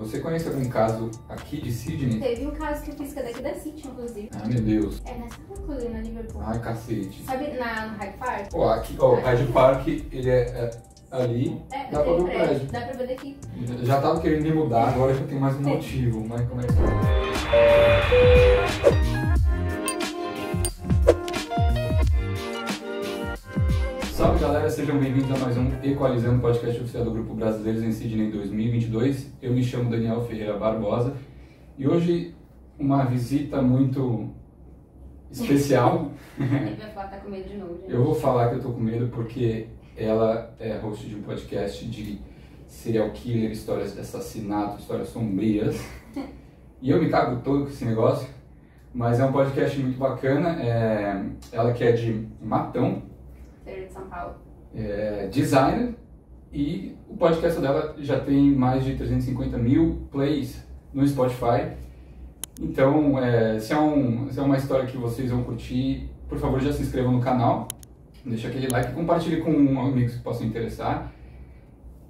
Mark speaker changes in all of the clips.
Speaker 1: Você conhece algum caso aqui de Sydney?
Speaker 2: Teve um caso que eu fiz que é daqui da City, inclusive.
Speaker 1: Ah, meu Deus.
Speaker 2: É nessa rua ali na Liverpool.
Speaker 1: Ai, cacete.
Speaker 2: Sabe no Hyde Park?
Speaker 1: Ó, aqui, ó, o Hyde Park, ele é ali, dá pra ver o prédio.
Speaker 2: Dá pra ver daqui.
Speaker 1: Já tava querendo me mudar, agora já tem mais um motivo, mas como é que é? Salve galera, sejam bem-vindos a mais um Equalizando, podcast oficial do Grupo Brasileiros em Sydney 2022. Eu me chamo Daniel Ferreira Barbosa e hoje uma visita muito especial.
Speaker 2: Ele vai falar que tá com medo de novo, gente.
Speaker 1: Eu vou falar que eu tô com medo porque ela é host de um podcast de serial killer, histórias de assassinato, histórias sombrias. E eu me cago todo com esse negócio, mas é um podcast muito bacana. Ela que é de Matão,
Speaker 2: de São Paulo.
Speaker 1: Designer, e o podcast dela já tem mais de 350 mil plays no Spotify. Então, se é uma história que vocês vão curtir, por favor já se inscrevam no canal, deixa aquele like e compartilhe com amigos que possam interessar.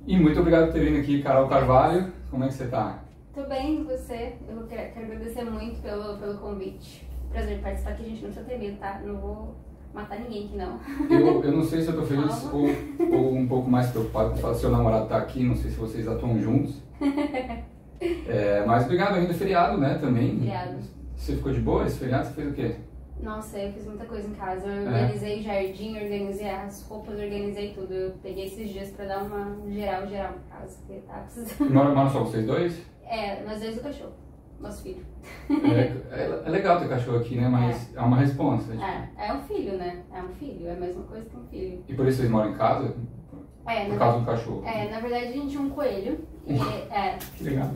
Speaker 1: E muito obrigado por ter vindo aqui, Carol Carvalho. Como é que você tá?
Speaker 2: Tô bem, e você? Eu quero agradecer muito pelo convite. Prazer participar aqui, a gente não precisa ter medo, tá? Não vou matar ninguém aqui, não.
Speaker 1: Eu não sei se eu tô feliz ou um pouco mais preocupado com o fato de seu namorado tá aqui, não sei se vocês atuam juntos. Mas obrigado, ainda feriado, né, também.
Speaker 2: Feriado.
Speaker 1: Você ficou de boa esse feriado? Você fez o quê?
Speaker 2: Nossa, eu fiz muita coisa em casa. Eu organizei o jardim, organizei as roupas, organizei tudo. Eu peguei esses dias pra dar uma geral na casa, porque tá precisando.
Speaker 1: Moram só vocês dois?
Speaker 2: Nós dois e o cachorro, nosso filho.
Speaker 1: É legal ter cachorro aqui, né, mas é uma responsa. Tipo.
Speaker 2: É um filho, né? É um filho, é a mesma coisa que um filho.
Speaker 1: E por isso vocês moram em casa? Por causa do cachorro?
Speaker 2: Na verdade a gente tinha um coelho.
Speaker 1: Que legal.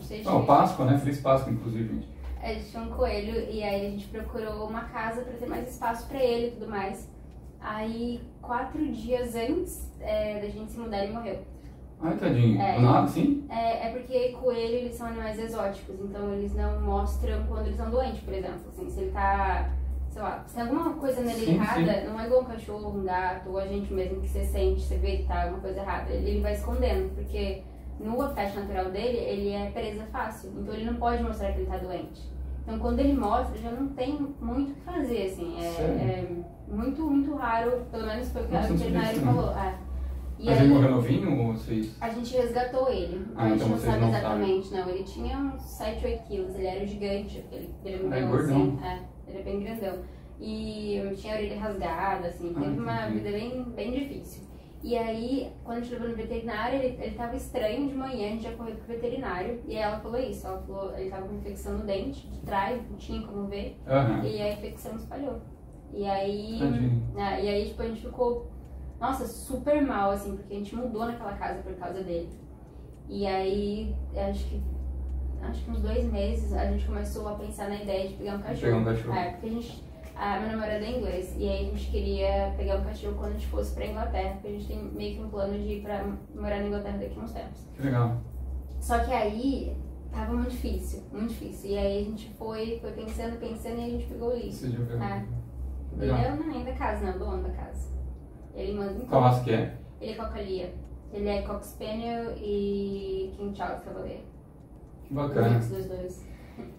Speaker 1: Páscoa, né? Feliz Páscoa, inclusive, gente.
Speaker 2: A gente tinha um coelho e aí a gente procurou uma casa pra ter mais espaço pra ele e tudo mais. Aí, 4 dias antes da gente se mudar, ele morreu.
Speaker 1: Ai, tadinho. Do nada, sim?
Speaker 2: É porque coelho, eles são animais exóticos, então eles não mostram quando eles estão doentes, por exemplo. Assim, se ele tá, sei lá, se tem alguma coisa nele errada, não é igual um cachorro, um gato, ou a gente mesmo que você sente, você vê que tá alguma coisa errada. Ele vai escondendo, porque no habitat natural dele, ele é presa fácil, então ele não pode mostrar que ele tá doente. Então quando ele mostra, já não tem muito o que fazer, assim, muito, muito raro, pelo menos foi o que a veterinária falou.
Speaker 1: Mas ele morreu novinho ou vocês?
Speaker 2: A gente resgatou ele, a gente
Speaker 1: então
Speaker 2: não sabe exatamente,
Speaker 1: sabem.
Speaker 2: não, ele tinha uns 7, 8 quilos, ele era gigante, ele morreu
Speaker 1: gordão.
Speaker 2: assim, ele é bem grandão. E tinha a orelha rasgada, assim, teve uma vida bem difícil. E aí, quando a gente levou no veterinário, ele tava estranho de manhã, a gente já correu pro veterinário, e aí ela falou isso, ela falou, ele tava com infecção no dente, de trás, não tinha como ver, e a infecção espalhou. E aí, tipo, a gente ficou, nossa, super mal, assim, porque a gente mudou naquela casa por causa dele. E aí, acho que uns 2 meses, a gente começou a pensar na ideia de pegar um cachorro. Porque meu namorado é inglês, e aí a gente queria pegar um cachorro quando a gente fosse pra Inglaterra, porque a gente tem meio que um plano de ir pra morar na Inglaterra daqui a uns tempos.
Speaker 1: Que legal.
Speaker 2: Só que aí, tava muito difícil, e aí a gente foi pensando, e a gente pegou isso.
Speaker 1: Ele
Speaker 2: é o neném da casa, né, o dono da casa. Ele manda em
Speaker 1: Qual raça que é?
Speaker 2: Ele é Cocker. Ele é Cocker Spaniel e King Charles Cavalier.
Speaker 1: Que bacana.
Speaker 2: Os dois.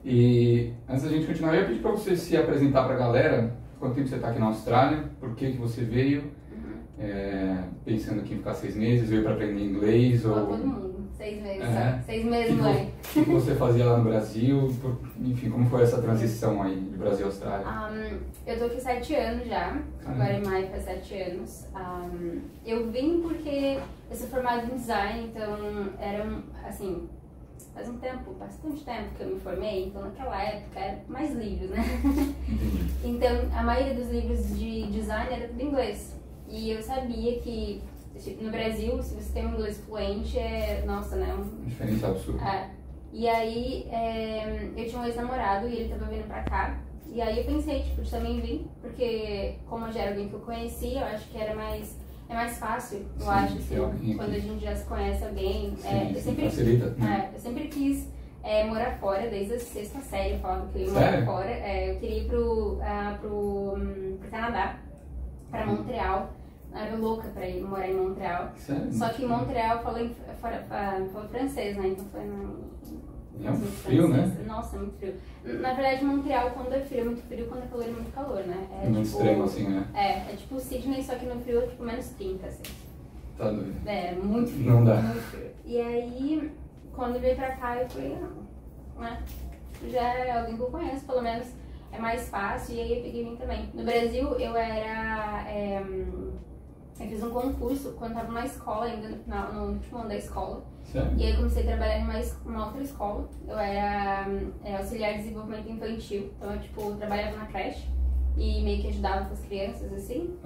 Speaker 1: E antes da gente continuar, eu ia pedir pra você se apresentar pra galera. Quanto tempo você tá aqui na Austrália? Por que você veio? Pensando aqui em ficar 6 meses, veio pra aprender inglês?
Speaker 2: Todo mundo. 6 meses só. 6 meses, mãe.
Speaker 1: O que você fazia lá no Brasil? Enfim, como foi essa transição aí de Brasil à Austrália?
Speaker 2: Eu tô aqui 7 anos já. Agora em maio faz 7 anos. Eu vim porque eu sou formada em design, então assim, faz bastante tempo que eu me formei, então naquela época era mais livros, né? Então a maioria dos livros de design era tudo em inglês. E eu sabia que no Brasil, se você tem um inglês fluente, nossa, né?
Speaker 1: Diferença absurda.
Speaker 2: E aí, eu tinha um ex-namorado e ele tava vindo pra cá. E aí eu pensei, tipo, de também vir, porque como eu já era alguém que eu conhecia, eu acho que é mais fácil, eu acho, assim, quando a gente já se conhece alguém.
Speaker 1: Facilita.
Speaker 2: Eu sempre quis morar fora, desde a 6ª série, eu falava que eu ia morar fora. Eu queria ir pro Canadá, pra Montreal. Eu era louca pra ir morar em Montreal.
Speaker 1: Sério?
Speaker 2: Só que em Montreal fala francês, né? Então foi
Speaker 1: É um frio, né?
Speaker 2: Nossa, é muito frio. Na verdade, Montreal, quando é frio, é muito frio, quando é calor, é muito calor, né?
Speaker 1: É muito extremo, assim, né?
Speaker 2: É tipo Sydney, só que no frio é tipo menos 30, assim.
Speaker 1: Tá doido.
Speaker 2: É, muito frio.
Speaker 1: Não dá.
Speaker 2: Muito frio. E aí, quando eu veio pra cá, eu falei, não, né? Já é alguém que eu conheço, pelo menos é mais fácil, e aí eu peguei vim também. No Brasil, eu fiz um concurso quando eu tava na escola, ainda no último ano da escola.
Speaker 1: Sério?
Speaker 2: E aí eu comecei a trabalhar numa outra escola. Eu era auxiliar de desenvolvimento infantil, então eu tipo, trabalhava na creche e meio que ajudava com as crianças, assim.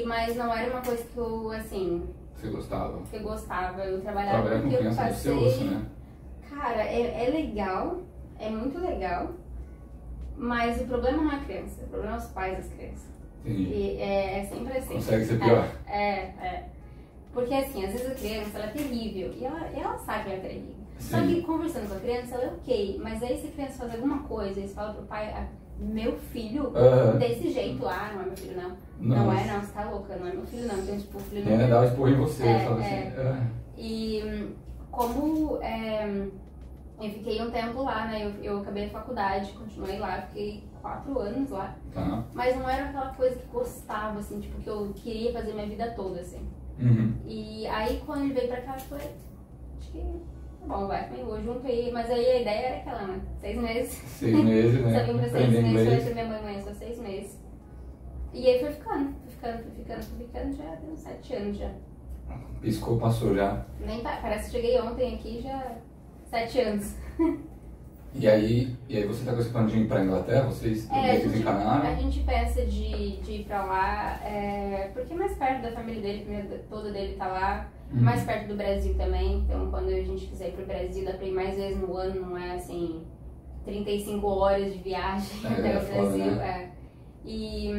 Speaker 2: Mas não era uma coisa que eu, assim...
Speaker 1: Você gostava?
Speaker 2: Que eu gostava, eu trabalhava
Speaker 1: com
Speaker 2: porque eu
Speaker 1: criança
Speaker 2: passei...
Speaker 1: no seu, né?
Speaker 2: Cara, é legal, é muito legal, mas o problema não é a criança, o problema é os pais das crianças.
Speaker 1: Entendi.
Speaker 2: E é sempre assim.
Speaker 1: Consegue ser pior.
Speaker 2: Porque assim, às vezes a criança ela é terrível e ela sabe que ela é terrível.
Speaker 1: Sim.
Speaker 2: Só que conversando com a criança, ela é ok, mas aí se a criança faz alguma coisa e você fala pro pai, meu filho, desse jeito, não é meu filho não. Não é não, você tá louca, não é meu filho não. Então, tipo, o filho não.
Speaker 1: Dá o esporro em você, fala assim.
Speaker 2: E como eu fiquei um tempo lá, né? Eu acabei a faculdade, continuei lá, fiquei 4 anos lá.
Speaker 1: Tá.
Speaker 2: Mas não era aquela coisa que gostava, assim, tipo, que eu queria fazer minha vida toda, assim.
Speaker 1: Uhum.
Speaker 2: E aí, quando ele veio pra cá, eu falei, acho que tá bom, vai comigo, junto aí. Mas aí a ideia era aquela, né? 6 meses.
Speaker 1: 6 meses, né?
Speaker 2: Só vim pra 6 meses, falei pra minha mãe, só 6 meses. E aí foi ficando, já deu 7 anos já.
Speaker 1: Piscou, passou já.
Speaker 2: Nem parece que cheguei ontem aqui, já 7 anos.
Speaker 1: E aí você tá com esse plano de ir pra Inglaterra? Vocês desencanaram?
Speaker 2: A gente pensa de ir pra lá, porque é mais perto da família dele, toda dele tá lá, mais perto do Brasil também. Então, quando a gente quiser ir pro Brasil, dá pra ir mais vezes no ano, não é assim, 35 horas de viagem até o Brasil.
Speaker 1: Né?
Speaker 2: E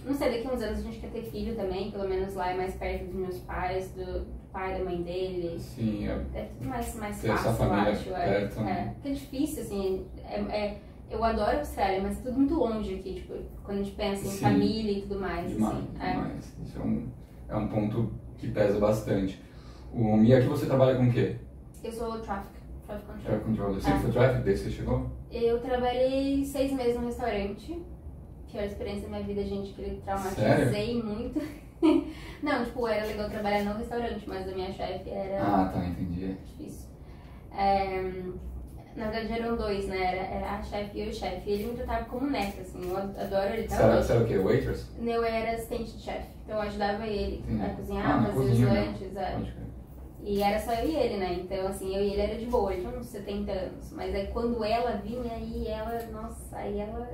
Speaker 2: não sei, daqui a uns anos a gente quer ter filho também, pelo menos lá é mais perto dos meus pais, do pai, da mãe dele.
Speaker 1: Sim,
Speaker 2: é tudo mais fácil,
Speaker 1: essa família
Speaker 2: eu acho.
Speaker 1: Perto,
Speaker 2: Porque é difícil, assim, eu adoro a Austrália, mas é tudo muito longe aqui, tipo, quando a gente pensa em família e tudo mais.
Speaker 1: Demais,
Speaker 2: assim,
Speaker 1: demais. Isso é um ponto que pesa bastante. Mia, aqui você trabalha com o quê?
Speaker 2: Eu sou traffic control.
Speaker 1: Traffic control. Sempre foi traffic desde que você chegou?
Speaker 2: Eu trabalhei 6 meses no restaurante. Pior experiência da minha vida, gente, que eu traumatizei muito. Não, tipo, era legal trabalhar no restaurante, mas a minha chefe era...
Speaker 1: tá, entendi.
Speaker 2: Difícil. Na verdade eram 2, né? Era a chefe e eu o chefe. E ele me tratava como neta, assim, eu adoro ele.
Speaker 1: Você era o quê? Waitress?
Speaker 2: Eu era assistente de chefe, então eu ajudava ele a cozinhar, fazer
Speaker 1: cozinha,
Speaker 2: os lanches. E era só eu e ele, né? Então, assim, eu e ele era de boa, ele tinha uns 70 anos. Mas aí quando ela vinha, aí ela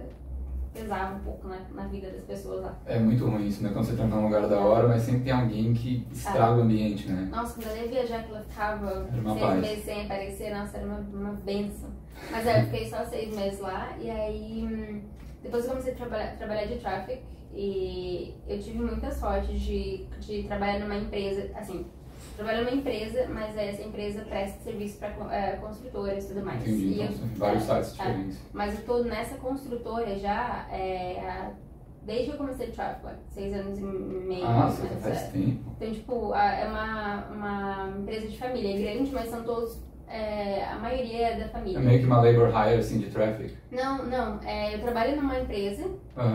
Speaker 2: pesava um pouco na vida das pessoas lá. É
Speaker 1: muito ruim isso, né? Quando você tá num lugar da hora, mas sempre tem alguém que estraga o ambiente, né?
Speaker 2: Nossa, quando ela ia viajar, que ela ficava 6 meses sem aparecer, nossa, era uma benção. Mas eu fiquei só 6 meses lá, e aí depois eu comecei a trabalhar de traffic, e eu tive muita sorte de trabalhar numa empresa, assim, trabalho numa empresa, mas essa empresa presta serviço para construtoras e tudo mais.
Speaker 1: Entendi, então, vários sites diferentes.
Speaker 2: Mas eu tô nessa construtora já desde que eu comecei o traffic, 6 anos e meio.
Speaker 1: Você faz tempo.
Speaker 2: Então, tipo, é uma empresa de família, é grande, mas são todos, a maioria é da família.
Speaker 1: É meio que uma labor hire, assim, de traffic?
Speaker 2: Não, eu trabalho numa empresa,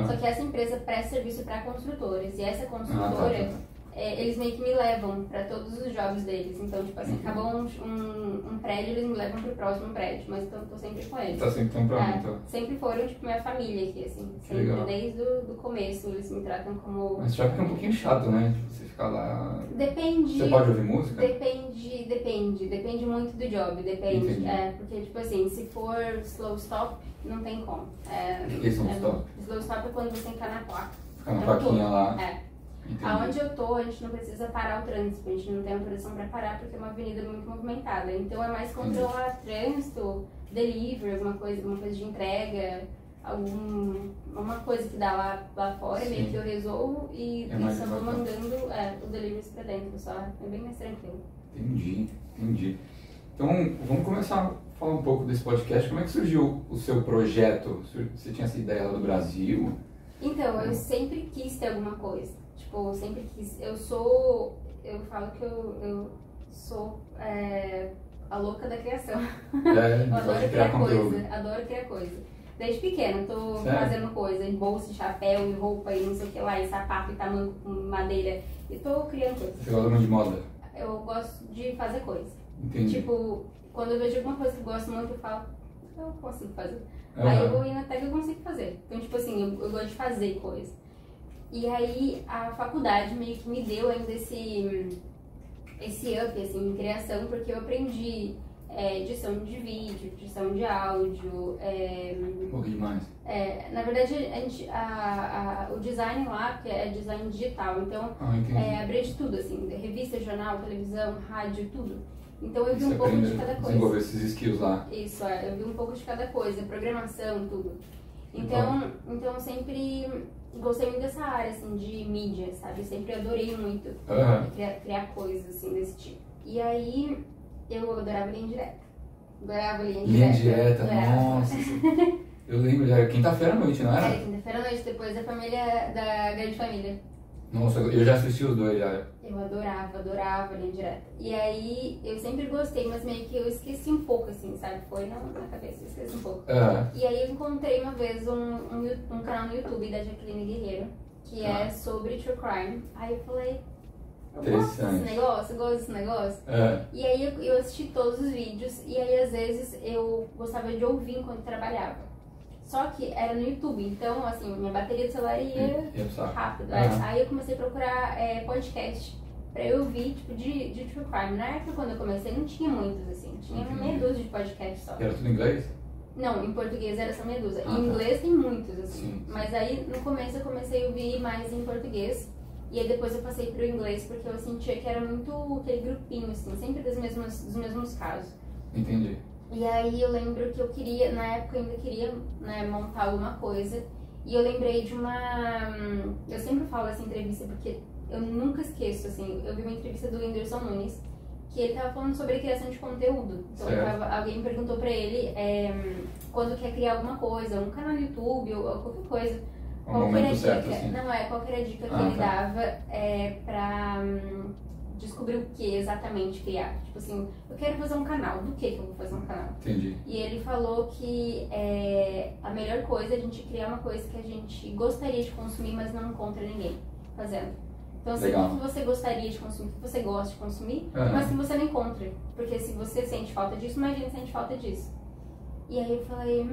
Speaker 2: só que essa empresa presta serviço para construtoras, e essa construtora... eles meio que me levam pra todos os jobs deles. Então, tipo assim, acabou um prédio, eles me levam pro próximo prédio. Mas eu tô sempre com eles.
Speaker 1: Tá sempre tão pronto, então.
Speaker 2: Sempre foram, tipo, minha família aqui, assim. Sempre,
Speaker 1: legal.
Speaker 2: desde o começo, eles me tratam como...
Speaker 1: Mas traffic é um pouquinho chato, né? Tipo, você ficar lá...
Speaker 2: Depende...
Speaker 1: Você pode ouvir música?
Speaker 2: Depende muito do job, depende.
Speaker 1: Entendi.
Speaker 2: Porque, tipo assim, se for slow stop, não tem como.
Speaker 1: O que é slow stop?
Speaker 2: Slow stop é quando você fica na placa.
Speaker 1: Ficar na plaquinha lá.
Speaker 2: Entendi. Aonde eu tô, a gente não precisa parar o trânsito, a gente não tem autorização para parar porque é uma avenida muito movimentada. Então é mais controlar trânsito, delivery, alguma coisa de entrega, alguma coisa que dá lá fora, meio que eu resolvo e só vou mandando os deliveries para dentro, só é bem mais tranquilo.
Speaker 1: Entendi. Então vamos começar a falar um pouco desse podcast. Como é que surgiu o seu projeto? Você tinha essa ideia lá do Brasil?
Speaker 2: Então, eu sempre quis ter alguma coisa. Tipo, eu sempre quis. Eu falo que eu sou a louca da criação.
Speaker 1: Eu
Speaker 2: adoro criar coisa, adoro criar coisa. Desde pequena, tô fazendo coisa, em bolsa, chapéu, e roupa, e não sei o que lá, e sapato, e tamanco com madeira. E tô criando coisa.
Speaker 1: Você gosta muito de moda?
Speaker 2: Eu gosto de fazer coisa.
Speaker 1: Entendi.
Speaker 2: Tipo, quando eu vejo alguma coisa que eu gosto muito, eu falo, eu consigo fazer. Aí eu vou indo até que eu consigo fazer. Então, tipo assim, eu gosto de fazer coisa. E aí, a faculdade meio que me deu ainda esse up, assim, em criação, porque eu aprendi edição de vídeo, edição de áudio.
Speaker 1: Um pouquinho mais.
Speaker 2: Na verdade, o design lá, que é design digital, então abranged tudo, assim, revista, jornal, televisão, rádio, tudo. Então eu vi um pouco de cada coisa.
Speaker 1: Desenvolver esses skills lá.
Speaker 2: Isso, eu vi um pouco de cada coisa, programação, tudo. Então eu sempre gostei muito dessa área, assim, de mídia, sabe? Eu sempre adorei muito criar coisas, assim, desse tipo. E aí, eu adorava linha direta. Adorava linha direta.
Speaker 1: Linha direta, nossa. Eu lembro, já era quinta-feira à noite, não era?
Speaker 2: Era quinta-feira à noite, depois da Grande Família.
Speaker 1: Nossa, eu já assisti os dois já.
Speaker 2: Eu adorava linha direta. E aí, eu sempre gostei, mas meio que eu esqueci um pouco, assim, sabe? Foi na cabeça, eu esqueci um pouco. E aí, eu encontrei uma vez um canal no YouTube da Jaqueline Guerreiro, que é sobre true crime. Aí eu falei, eu gosto desse negócio, eu gosto desse negócio. E aí, eu assisti todos os vídeos, e aí, às vezes, eu gostava de ouvir enquanto trabalhava. Só que era no YouTube, então, assim, minha bateria do celular ia rápido. Aí eu comecei a procurar podcast pra eu ouvir, tipo, de true crime. Na época, quando eu comecei, não tinha muitos, assim. Tinha meia dúzia de podcasts só.
Speaker 1: Era tudo em inglês?
Speaker 2: Não, em português era só meia dúzia. Em inglês tem muitos, assim. Sim. Mas aí, no começo, eu comecei a ouvir mais em português. E aí, depois eu passei pro inglês, porque eu sentia que era muito aquele grupinho, assim, sempre dos mesmos casos.
Speaker 1: Entendi.
Speaker 2: E aí eu lembro que eu queria, na época eu ainda queria, né, montar alguma coisa. E eu lembrei de uma... Eu sempre falo essa entrevista porque eu nunca esqueço, assim. Eu vi uma entrevista do Whindersson Nunes, que ele tava falando sobre criação de conteúdo. Então alguém perguntou pra ele quando quer criar alguma coisa, um canal no YouTube ou qualquer coisa. Qual era a dica? Certo, assim. Não, qual era a dica que ele dava pra... descobrir o que exatamente criar. Tipo assim, eu quero fazer um canal, do que eu vou fazer um canal?
Speaker 1: Entendi.
Speaker 2: E ele falou que a melhor coisa é a gente criar uma coisa que a gente gostaria de consumir, mas não encontra ninguém fazendo. Então, assim, o que você gostaria de consumir, o que você gosta de consumir, mas que você não encontra. Porque se você sente falta disso, imagina se sente falta disso. E aí eu falei,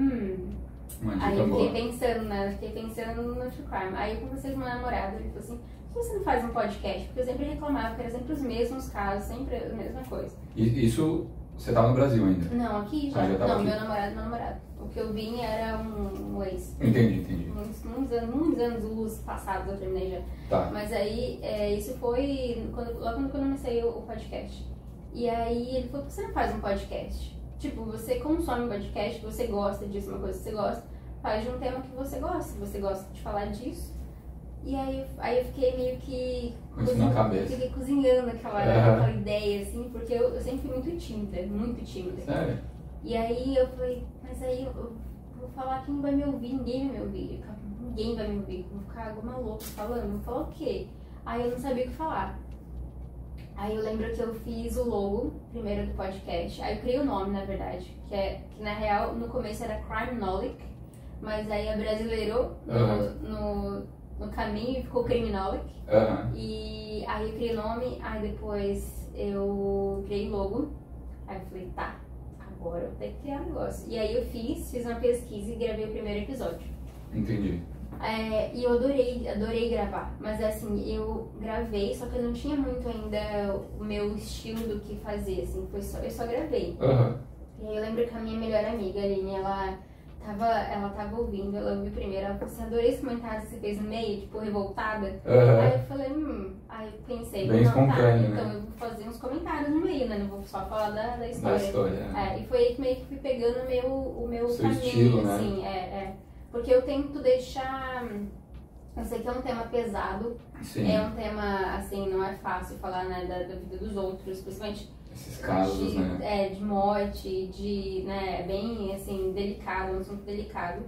Speaker 2: Aí eu fiquei pensando, né? Fiquei pensando no true crime. Aí eu conversei com meu namorado, ele falou assim, por que você não faz um podcast? Porque eu sempre reclamava que era sempre os mesmos casos, sempre a mesma coisa.
Speaker 1: E isso, você tava no Brasil ainda?
Speaker 2: Não, aqui já.
Speaker 1: Não,
Speaker 2: aqui. Meu namorado. O que eu vim era um ex.
Speaker 1: Entendi.
Speaker 2: Muitos anos luz passados eu terminei já.
Speaker 1: Tá.
Speaker 2: Mas aí, isso foi logo quando eu comecei o podcast. E aí ele falou, por que você não faz um podcast? Tipo, você consome um podcast, você gosta disso, uma coisa que você gosta, faz de um tema que você gosta de falar disso. E aí eu fiquei meio que fiquei cozinhando aquela ideia, assim, porque eu sempre fui muito tímida.
Speaker 1: Sério?
Speaker 2: E aí eu falei, mas aí eu vou falar que não vai me ouvir, ninguém vai me ouvir. Ninguém vai me ouvir, vou ficar igual maluca falando, vou falar o quê? Aí eu não sabia o que falar. Aí eu lembro que eu fiz o logo primeiro do podcast, aí eu criei o nome, na verdade, que na real no começo era Criminolic, mas aí abrasileirou no caminho e ficou Criminolic. E aí eu criei o nome, aí depois eu criei o logo, aí eu falei, tá, agora eu tenho que criar um negócio. E aí eu fiz uma pesquisa e gravei o primeiro episódio.
Speaker 1: Entendi.
Speaker 2: E eu adorei gravar, mas assim, eu gravei, só que eu não tinha muito ainda o meu estilo do que fazer, assim, eu só gravei. E aí eu lembro que a minha melhor amiga, a Aline, ela tava ouvindo, ela ouviu primeiro, ela falou assim, adorei esse comentário que você fez no meio, tipo, revoltada. Aí eu falei, aí eu pensei,
Speaker 1: bem espontâneo,
Speaker 2: então
Speaker 1: né?
Speaker 2: eu vou fazer uns comentários no meio, né, não vou só falar da história.
Speaker 1: Da história,
Speaker 2: E foi aí que meio que fui pegando o meu
Speaker 1: seu
Speaker 2: caminho,
Speaker 1: estilo, né?
Speaker 2: assim, porque eu tento deixar... Eu sei que é um tema pesado.
Speaker 1: Sim.
Speaker 2: É um tema, assim, não é fácil falar, né, da vida dos outros, principalmente...
Speaker 1: Esses casos, né?
Speaker 2: De morte, né, bem, assim, delicado, um assunto delicado.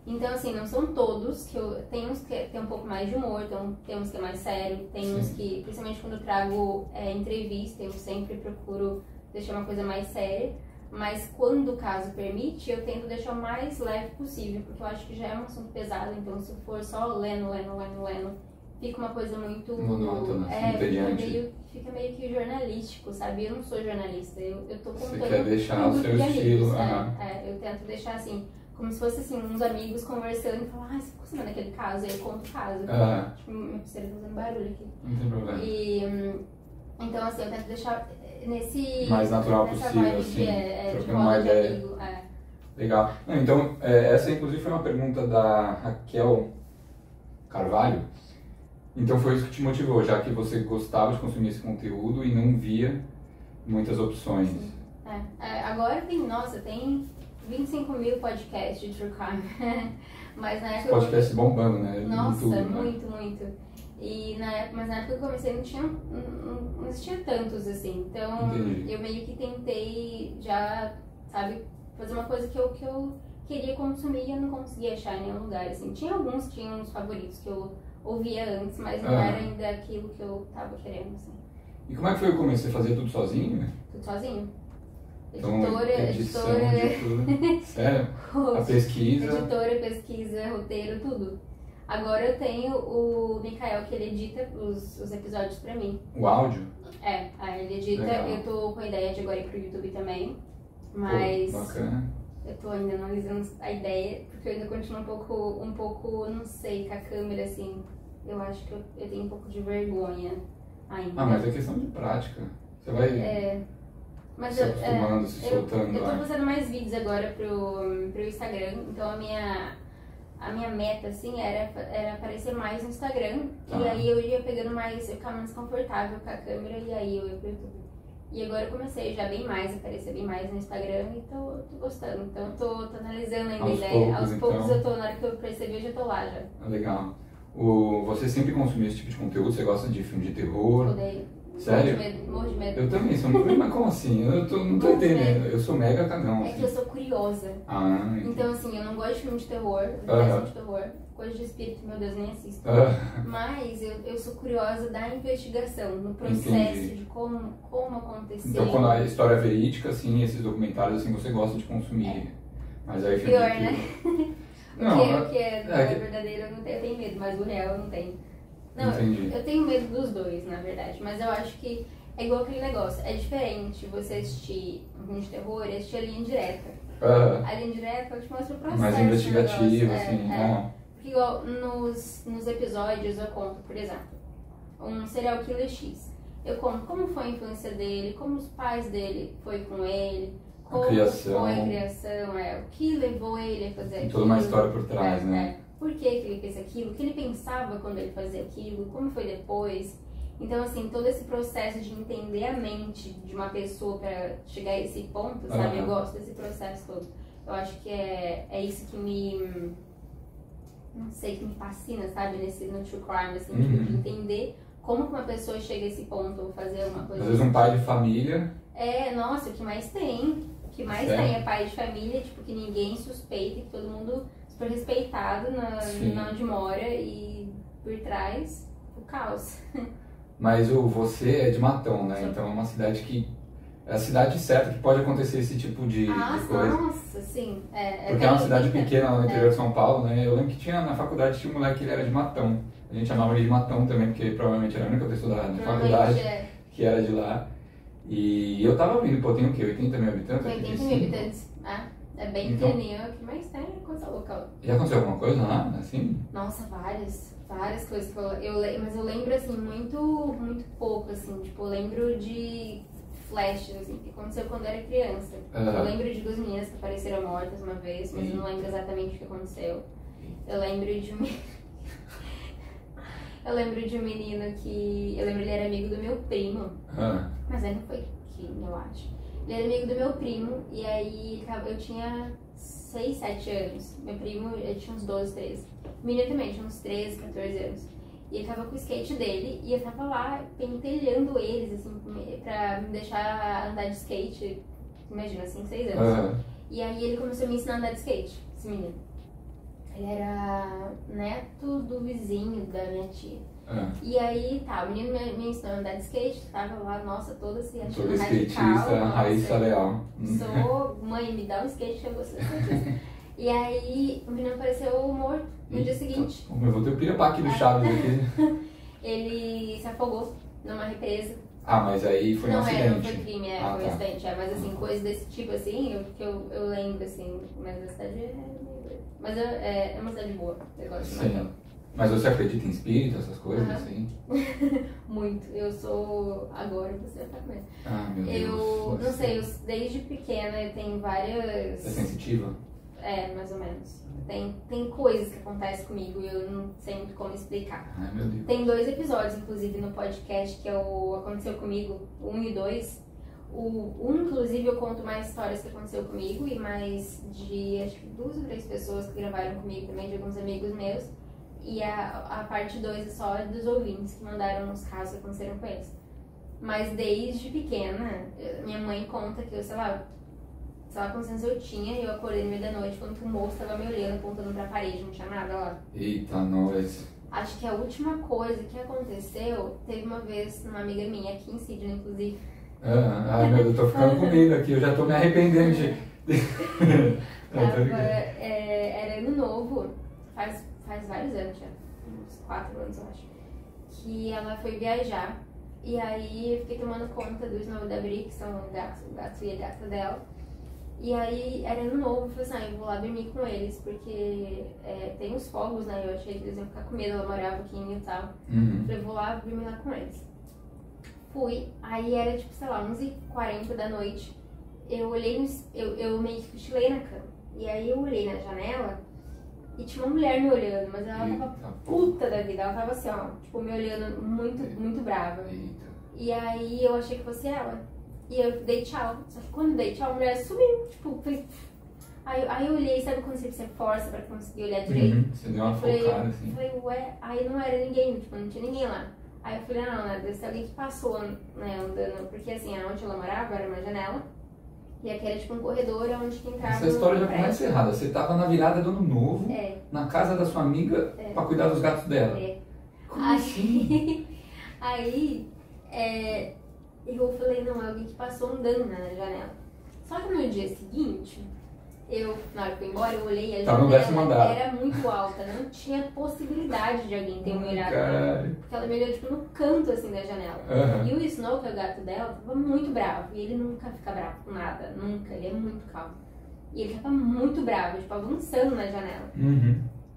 Speaker 2: Então, assim, não são todos, tem uns que tem um pouco mais de humor, tem uns que é mais sério, tem uns que, principalmente quando eu trago entrevista, eu sempre procuro deixar uma coisa mais séria. Mas quando o caso permite, eu tento deixar o mais leve possível, porque eu acho que já é um assunto pesado, então se for só lendo, fica uma coisa muito...
Speaker 1: monótona,
Speaker 2: fica meio que jornalístico, sabe? Eu não sou jornalista, eu tô contando...
Speaker 1: Você quer deixar o seu estilo.
Speaker 2: Eu tento deixar assim, como se fosse assim, uns amigos conversando e falar, você ficou sabendo daquele caso? Aí eu conto o caso. Tipo, minha pulseira tá fazendo barulho aqui.
Speaker 1: Não tem problema.
Speaker 2: Então assim, eu tento deixar nesse...
Speaker 1: mais natural possível, assim, trocando uma ideia. Legal. Não, então, essa inclusive foi uma pergunta da Raquel Carvalho. Então foi isso que te motivou, já que você gostava de consumir esse conteúdo e não via muitas opções.
Speaker 2: Sim. Agora tem 25 mil podcasts de True Crime. Mas na época...
Speaker 1: Podcast bombando, né?
Speaker 2: Nossa,
Speaker 1: YouTube,
Speaker 2: muito. Mas na época que eu comecei não existia tantos assim. Então eu meio que tentei já, sabe, fazer uma coisa que eu queria consumir e eu não conseguia achar em nenhum lugar. Assim. Tinha uns favoritos que eu ouvia antes, mas não era ainda aquilo que eu tava querendo. Assim.
Speaker 1: E como é que foi o começo? Você fazia tudo sozinho?
Speaker 2: Tudo sozinho.
Speaker 1: Então, editora... de tudo. Sério? A pesquisa...
Speaker 2: Editora, pesquisa, roteiro, tudo. Agora eu tenho o Mikael, que ele edita os episódios pra mim.
Speaker 1: O áudio?
Speaker 2: Ele edita. Legal. Eu tô com a ideia de agora ir pro YouTube também. Mas...
Speaker 1: bacana.
Speaker 2: Eu tô ainda analisando a ideia, porque eu ainda continuo um pouco, não sei, com a câmera, assim. Eu acho que eu tenho um pouco de vergonha ainda.
Speaker 1: Mas é questão de prática. Você vai...
Speaker 2: Mas
Speaker 1: se acostumando, se soltando.
Speaker 2: Eu tô fazendo mais vídeos agora pro Instagram, então a minha meta, assim, era aparecer mais no Instagram, e aí eu ia pegando mais, eu ficava mais confortável com a câmera, e aí eu ia pro YouTube. E agora eu comecei já aparecer bem mais no Instagram, e tô gostando, então eu tô analisando ainda a ideia. Aos poucos eu tô, na hora que eu percebi, eu já tô lá já.
Speaker 1: Legal. Você sempre consumiu esse tipo de conteúdo? Você gosta de filme de terror?
Speaker 2: Odeio.
Speaker 1: Sério?
Speaker 2: Morro de medo.
Speaker 1: Eu também sou muito... Mas como assim? Não tô entendendo. Eu sou mega cagão.
Speaker 2: É que eu sou curiosa. Então assim, eu não gosto de filme de terror. Eu detesto filme de terror. Coisa de espírito, meu Deus, nem assisto. Mas eu sou curiosa da investigação, no processo de como aconteceu.
Speaker 1: Então quando a história é verídica, assim, esses documentários, assim, você gosta de consumir. Mas aí...
Speaker 2: Pior, né? O que é verdadeiro eu tenho medo, mas o real eu não tenho. Não, eu tenho medo dos dois, na verdade, mas eu acho que é igual aquele negócio, é diferente você assistir um filme de terror e assistir a linha direta. A linha direta ela te mostra o processo.
Speaker 1: Mais investigativo, assim.
Speaker 2: Porque igual nos episódios eu conto, por exemplo, um serial killer X. Eu conto como foi a infância dele, como os pais dele foi com ele, como foi a criação, o que levou ele a fazer aquilo.
Speaker 1: Tem toda uma história por trás, né?
Speaker 2: Por que ele fez aquilo, o que ele pensava quando ele fazia aquilo, como foi depois. Então, assim, todo esse processo de entender a mente de uma pessoa pra chegar a esse ponto, sabe? Eu gosto desse processo todo. Eu acho que é isso que me... não sei, que me fascina, sabe? No True Crime, assim, tipo, de entender como que uma pessoa chega a esse ponto ou fazer uma coisa...
Speaker 1: Às vezes um pai de família...
Speaker 2: Nossa, o que mais tem? O que mais tem é pai de família, tipo, que ninguém suspeita, que todo mundo... super respeitado na onde mora e por trás o caos.
Speaker 1: Mas você é de Matão, né? Então é uma cidade que... É a cidade certa que pode acontecer esse tipo de coisa.
Speaker 2: Nossa, sim.
Speaker 1: Porque é uma cidade pequena lá no interior de São Paulo, né? Eu lembro que na faculdade tinha um moleque que ele era de Matão. A gente chamava ele de Matão também, porque provavelmente era a única pessoa da faculdade que era de lá. E eu tava vendo, tem o quê? 80 mil habitantes?
Speaker 2: 80 mil habitantes. É bem pequenininho, o que mais tem é coisa louca.
Speaker 1: Já aconteceu alguma coisa lá, assim?
Speaker 2: Nossa, várias coisas que mas eu lembro, assim, muito pouco, assim, tipo, eu lembro de flashes, assim, que aconteceu quando eu era criança. Eu lembro de 2 meninas que apareceram mortas uma vez, mas eu não lembro exatamente o que aconteceu. Eu lembro de um menino que... Eu lembro ele era amigo do meu primo, mas aí não foi crime, eu acho. Ele era amigo do meu primo, e aí eu tinha 6, 7 anos. Meu primo, ele tinha uns 12, 13. O menino também tinha uns 13, 14 anos. E ele tava com o skate dele, e eu tava lá pentelhando eles, assim, pra me deixar andar de skate. Imagina, 5, 6 anos. E aí ele começou a me ensinar a andar de skate, esse menino. Ele era neto do vizinho da minha tia. E aí, tá, o menino me ensinou a andar de skate, tava lá, nossa, toda assim, achando
Speaker 1: toda skatista,
Speaker 2: radical.
Speaker 1: Raíssa Leal.
Speaker 2: Sou, mãe, me dá um skate que eu vou ser skatista. E aí, o menino apareceu morto no dia seguinte.
Speaker 1: Eu vou ter o pirapaque do Chaves aqui.
Speaker 2: Ele se afogou numa represa.
Speaker 1: Ah, mas aí foi um acidente.
Speaker 2: Não foi crime, foi um acidente. Mas assim, coisas desse tipo assim, eu lembro assim, mas a cidade mas é uma cidade boa, eu gosto de Macau.
Speaker 1: Mas você acredita em espírito, essas coisas assim?
Speaker 2: Muito. Eu sou. Agora você vai ficar com medo.
Speaker 1: Ah, meu Deus.
Speaker 2: Eu não sei, desde pequena eu tenho várias.
Speaker 1: Você é sensitiva?
Speaker 2: Mais ou menos. Tem coisas que acontecem comigo e eu não sei muito como explicar.
Speaker 1: Ai, meu Deus.
Speaker 2: Tem 2 episódios, inclusive, no podcast que é o Aconteceu Comigo, 1 e 2. O 1, inclusive, eu conto mais histórias que aconteceu comigo e mais de, acho que 2 ou 3 pessoas que gravaram comigo também, de alguns amigos meus. E a parte 2 é só dos ouvintes que mandaram os casos que aconteceram com eles. Mas desde pequena, minha mãe conta que eu, sei lá quantos anos eu tinha, e eu acordei no meio da noite quando o moço tava me olhando, apontando pra parede, não tinha nada lá.
Speaker 1: Eita, nós.
Speaker 2: Acho que a última coisa que aconteceu, teve uma vez uma amiga minha, aqui em Sydney, inclusive.
Speaker 1: Ai, meu Deus, eu tô ficando com medo aqui, eu já tô me arrependendo de...
Speaker 2: Era ano novo, faz vários anos já, uns 4 anos eu acho, que ela foi viajar, e aí eu fiquei tomando conta dos novos da Bri, que são o gato e a gata dela. E aí era ano novo, eu falei assim, eu vou lá dormir com eles, porque tem os fogos, né? Eu achei que eles iam ficar com medo, ela morava aqui em Utah. Falei, vou lá dormir lá com eles. Fui, aí era tipo, sei lá, 11h40 da noite. Eu olhei, eu meio que cochilei na cama. E aí eu olhei na janela e tinha uma mulher me olhando, mas ela tava puta da vida. Ela tava assim, ó, tipo, me olhando muito, muito brava. E aí eu achei que fosse ela. E eu dei tchau. Só que quando eu dei tchau, a mulher sumiu. Tipo, foi... Aí eu olhei, sabe quando você força pra conseguir olhar direito?
Speaker 1: Você deu uma focada assim.
Speaker 2: Falei, ué, aí não era ninguém, tipo, não tinha ninguém lá. Aí eu falei, não, né, deve ser alguém que passou, né, andando. Porque assim, onde ela morava era uma janela. E aqui era tipo um corredor onde que entrava.
Speaker 1: Essa história já começa errada. Você tava na virada do ano novo, na casa da sua amiga, pra cuidar dos gatos dela. Como assim?
Speaker 2: Aí, eu falei, não, é alguém que passou andando na janela. Só que no dia seguinte, na hora que eu fui embora, eu olhei e a janela era muito alta, não tinha possibilidade de alguém ter me olhado lá. Porque ela me olhou tipo no canto assim da janela. E o Snow, que é o gato dela, tava muito bravo. E ele nunca fica bravo com nada, nunca, ele é muito calmo. E ele tava muito bravo, tipo, avançando na janela.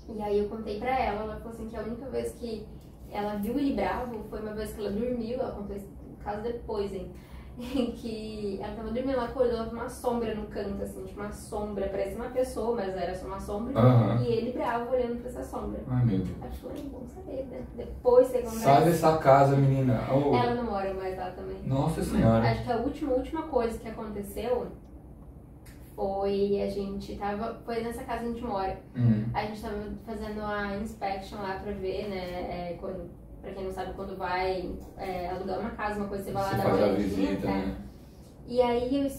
Speaker 2: E aí eu contei pra ela falou assim que a única vez que ela viu ele bravo foi uma vez que ela dormiu, ela contou esse caso depois, hein? Em que ela tava dormindo, ela acordou, ela viu uma sombra no canto, assim, tipo uma sombra, parecia uma pessoa, mas era só uma sombra. E ele bravo olhando pra essa sombra.
Speaker 1: Ai, meu Deus.
Speaker 2: Aí eu falei, bom saber, né? Depois você conversa.
Speaker 1: Sai dessa casa, menina.
Speaker 2: Ela não mora mais lá também.
Speaker 1: Nossa Senhora.
Speaker 2: Acho que a última coisa que aconteceu foi foi nessa casa que a gente mora. A gente tava fazendo a inspection lá pra ver, né, pra quem não sabe, quando vai alugar uma casa, uma coisa, você vai lá dar uma
Speaker 1: visita, né?
Speaker 2: E aí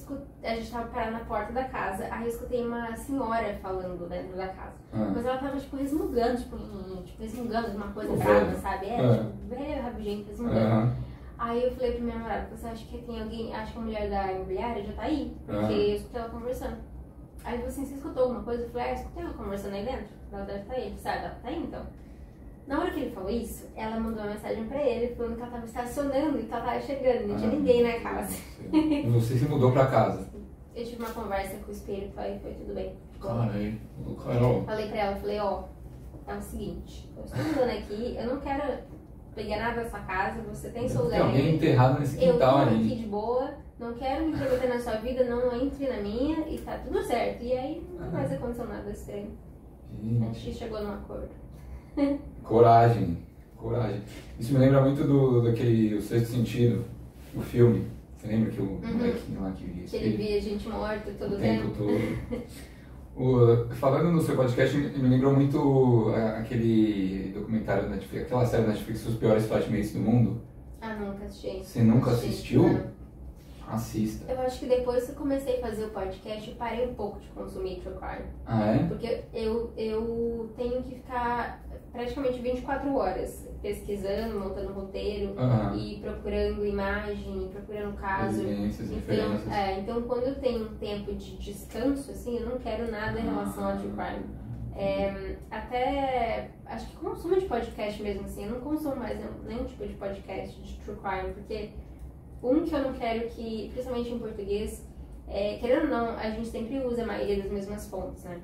Speaker 2: a gente tava parado na porta da casa, aí eu escutei uma senhora falando dentro da casa. Mas ela tava, tipo, resmungando, resmungando uma coisa brava, sabe? Tipo, velho, rabugento, resmungando. Aí eu falei pro meu namorado, você acha que tem alguém, acho que a mulher da imobiliária já tá aí? Porque eu escutei ela conversando. Aí ele falou assim, você escutou alguma coisa? Eu falei, eu escutei ela conversando aí dentro. Ela deve estar aí. Ele sabe, ela tá aí então. Na hora que ele falou isso, ela mandou uma mensagem pra ele, falando que ela tava estacionando e que ela tava chegando, não tinha ninguém na casa.
Speaker 1: E você se mudou pra casa?
Speaker 2: Eu tive uma conversa com o espírito, aí foi tudo bem.
Speaker 1: Carol.
Speaker 2: Falei pra ela, falei, é o seguinte, eu estou mudando aqui, eu não quero pegar nada da sua casa, você tem seu lugar.
Speaker 1: Tem alguém enterrado nesse quintal
Speaker 2: aí. Eu tô
Speaker 1: aí.
Speaker 2: aqui de boa, não quero me intrometer na sua vida, não entre na minha e tá tudo certo. E aí não mais aconteceu nada estranho. A gente chegou num acordo.
Speaker 1: Coragem. Isso me lembra muito daquele O Sexto Sentido, o filme. Você lembra que o molequinho lá que via
Speaker 2: ele via gente morta todo
Speaker 1: o tempo todo. Falando no seu podcast, me lembrou muito aquele documentário da Netflix, aquela série da Netflix, Os Piores Flatmates do Mundo.
Speaker 2: Nunca assisti.
Speaker 1: Você nunca assistiu?
Speaker 2: Não.
Speaker 1: Assista.
Speaker 2: Eu acho que depois que eu comecei a fazer o podcast, eu parei um pouco de consumir true crime.
Speaker 1: Ah, é?
Speaker 2: Porque eu tenho que ficar praticamente 24 horas pesquisando, montando roteiro e procurando imagem, procurando caso.
Speaker 1: Evidências, referências.
Speaker 2: Então quando eu tenho um tempo de descanso, assim, eu não quero nada em relação a true crime. Até acho que consumo de podcast mesmo, assim, eu não consumo mais nenhum tipo de podcast de true crime, porque que eu não quero que, principalmente em português, querendo ou não, a gente sempre usa a maioria das mesmas fontes, né?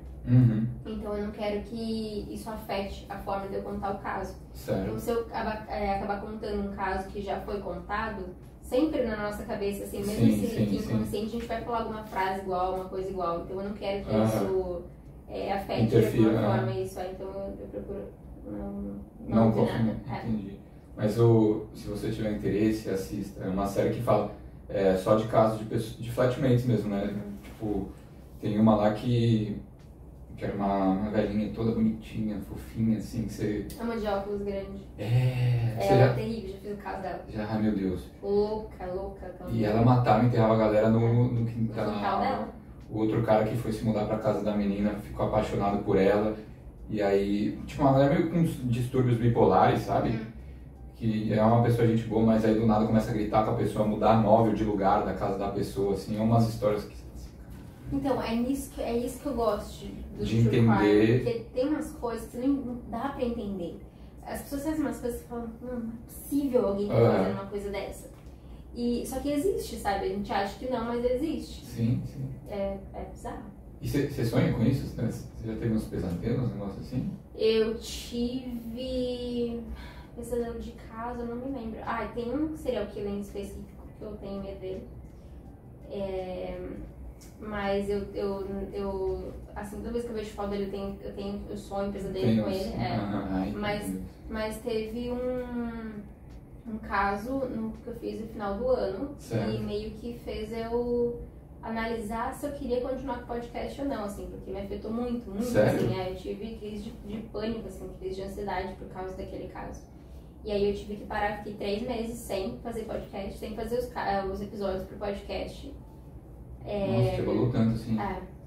Speaker 2: Então eu não quero que isso afete a forma de eu contar o caso.
Speaker 1: Certo.
Speaker 2: Então se eu acabar contando um caso que já foi contado, sempre na nossa cabeça, assim, mesmo se inconsciente, a gente vai falar alguma frase igual, uma coisa igual. Então eu não quero que isso afete de alguma forma isso. Então eu procuro não ouvir nada.
Speaker 1: Entendi. Mas se você tiver interesse, assista. É uma série que fala só de casos de flatmates mesmo, né? Tipo, tem uma lá que era uma velhinha toda bonitinha, fofinha, assim, que você...
Speaker 2: É uma de óculos grande.
Speaker 1: Ela
Speaker 2: é terrível, já fiz o caso dela.
Speaker 1: Ai meu Deus.
Speaker 2: Louca.
Speaker 1: E ela matava e enterrava a galera no quintal.
Speaker 2: No quintal dela.
Speaker 1: O outro cara que foi se mudar pra casa da menina ficou apaixonado por ela. E aí, tipo, uma mulher meio com distúrbios bipolares, sabe? Que é uma pessoa gente boa, mas aí do nada começa a gritar com a pessoa, mudar móvel de lugar da casa da pessoa, assim, é umas histórias que...
Speaker 2: Então, é isso que eu gosto
Speaker 1: de entender.
Speaker 2: Porque tem umas coisas que não dá pra entender. As pessoas fazem umas coisas que falam, não é possível alguém tá fazendo uma coisa dessa. Só que existe, sabe? A gente acha que não, mas existe.
Speaker 1: Sim.
Speaker 2: É bizarro.
Speaker 1: E você sonha com isso? Você já teve uns pesadelos, um negócio assim?
Speaker 2: Eu tive... pesadelo de casa, eu não me lembro. Tem um serial killer em específico que eu tenho medo dele. Mas eu assim, toda vez que eu vejo foto dele, eu sonho pesadelo com ele. Mas teve um caso que eu fiz no final do ano,
Speaker 1: certo.
Speaker 2: E meio que fez eu analisar se eu queria continuar com o podcast ou não, assim, porque me afetou muito,
Speaker 1: Sério?
Speaker 2: assim. Eu tive crise de pânico, assim, crise de ansiedade por causa daquele caso. E aí eu tive que parar, fiquei 3 meses sem fazer podcast, sem fazer os episódios pro podcast.
Speaker 1: Nossa, você evoluiu tanto, assim.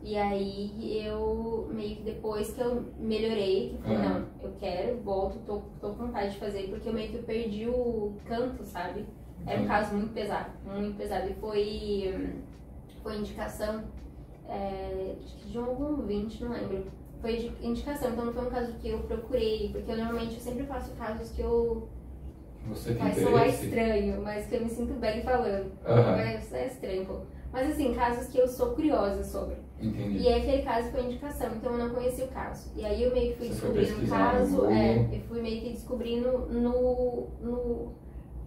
Speaker 2: E aí eu, meio que depois que eu melhorei, que falei, não, eu quero, volto, tô com vontade de fazer, porque eu meio que perdi o canto, sabe? Era um caso muito pesado. E foi indicação de algum ouvinte, não lembro. Foi de indicação, então não foi um caso que eu procurei, porque eu normalmente sempre faço casos que eu...
Speaker 1: Você tem
Speaker 2: vai
Speaker 1: interesse?
Speaker 2: soar estranho, mas que eu me sinto bem falando. É estranho, pô. Mas assim, casos que eu sou curiosa sobre.
Speaker 1: Entendi.
Speaker 2: E aquele caso foi indicação, então eu não conheci o caso. E aí eu meio que fui descobrindo o caso, eu fui meio que descobrindo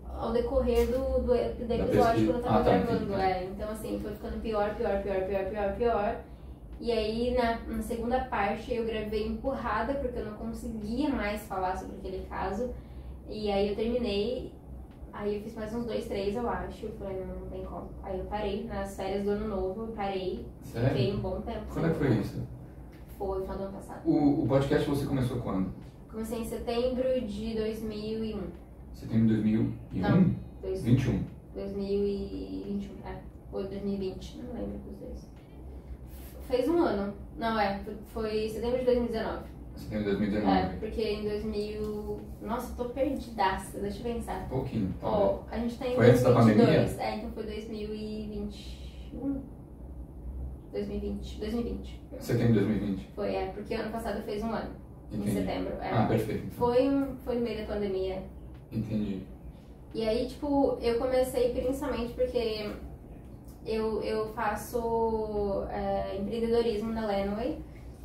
Speaker 2: ao decorrer do episódio quando eu tava gravando. Então assim, foi ficando pior. E aí na segunda parte eu gravei empurrada, porque eu não conseguia mais falar sobre aquele caso. E aí eu terminei, aí eu fiz mais uns 2, 3 eu acho. Eu falei, não tem como. Aí eu parei, nas férias do ano novo, eu parei.
Speaker 1: Sério?
Speaker 2: Fiquei um bom tempo.
Speaker 1: Quando é que foi isso?
Speaker 2: Foi no final do ano passado.
Speaker 1: O podcast você começou quando?
Speaker 2: Comecei em setembro de 2001.
Speaker 1: Setembro de 2001?
Speaker 2: Não,
Speaker 1: 21.
Speaker 2: 2021, foi 2020, não lembro dos dois. Fez um ano, não foi setembro de 2019.
Speaker 1: Setembro de 2019.
Speaker 2: Porque em 2000... Nossa, tô perdidaça, deixa eu pensar.
Speaker 1: Um pouquinho.
Speaker 2: A gente tá em
Speaker 1: foi 2022. Antes da pandemia?
Speaker 2: Então foi 2021. 2020.
Speaker 1: Setembro de 2020?
Speaker 2: Foi, porque ano passado fez um ano.
Speaker 1: Entendi.
Speaker 2: Em setembro.
Speaker 1: Perfeito.
Speaker 2: Foi no meio da pandemia.
Speaker 1: Entendi.
Speaker 2: E aí, tipo, eu comecei principalmente porque eu faço empreendedorismo na Lenway.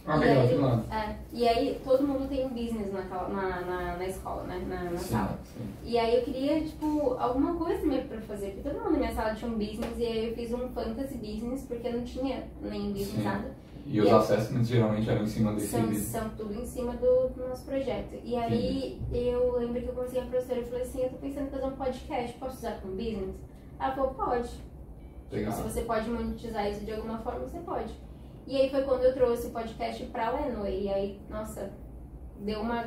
Speaker 1: Legal.
Speaker 2: E aí todo mundo tem um business na escola, né? Na sala.
Speaker 1: Sim.
Speaker 2: E aí eu queria, tipo, alguma coisa mesmo pra fazer, porque todo mundo na minha sala tinha um business, e aí eu fiz um fantasy business, porque eu não tinha nenhum business, nada.
Speaker 1: E os assessments geralmente eram em cima desse business?
Speaker 2: São tudo em cima do nosso projeto. E aí eu lembro que eu conversei com a professora e falei assim, eu tô pensando em fazer um podcast, posso usar como business? Ela falou, pode.
Speaker 1: Legal.
Speaker 2: Se você pode monetizar isso de alguma forma, você pode. E aí foi quando eu trouxe o podcast pra Lenway. E aí, nossa, deu uma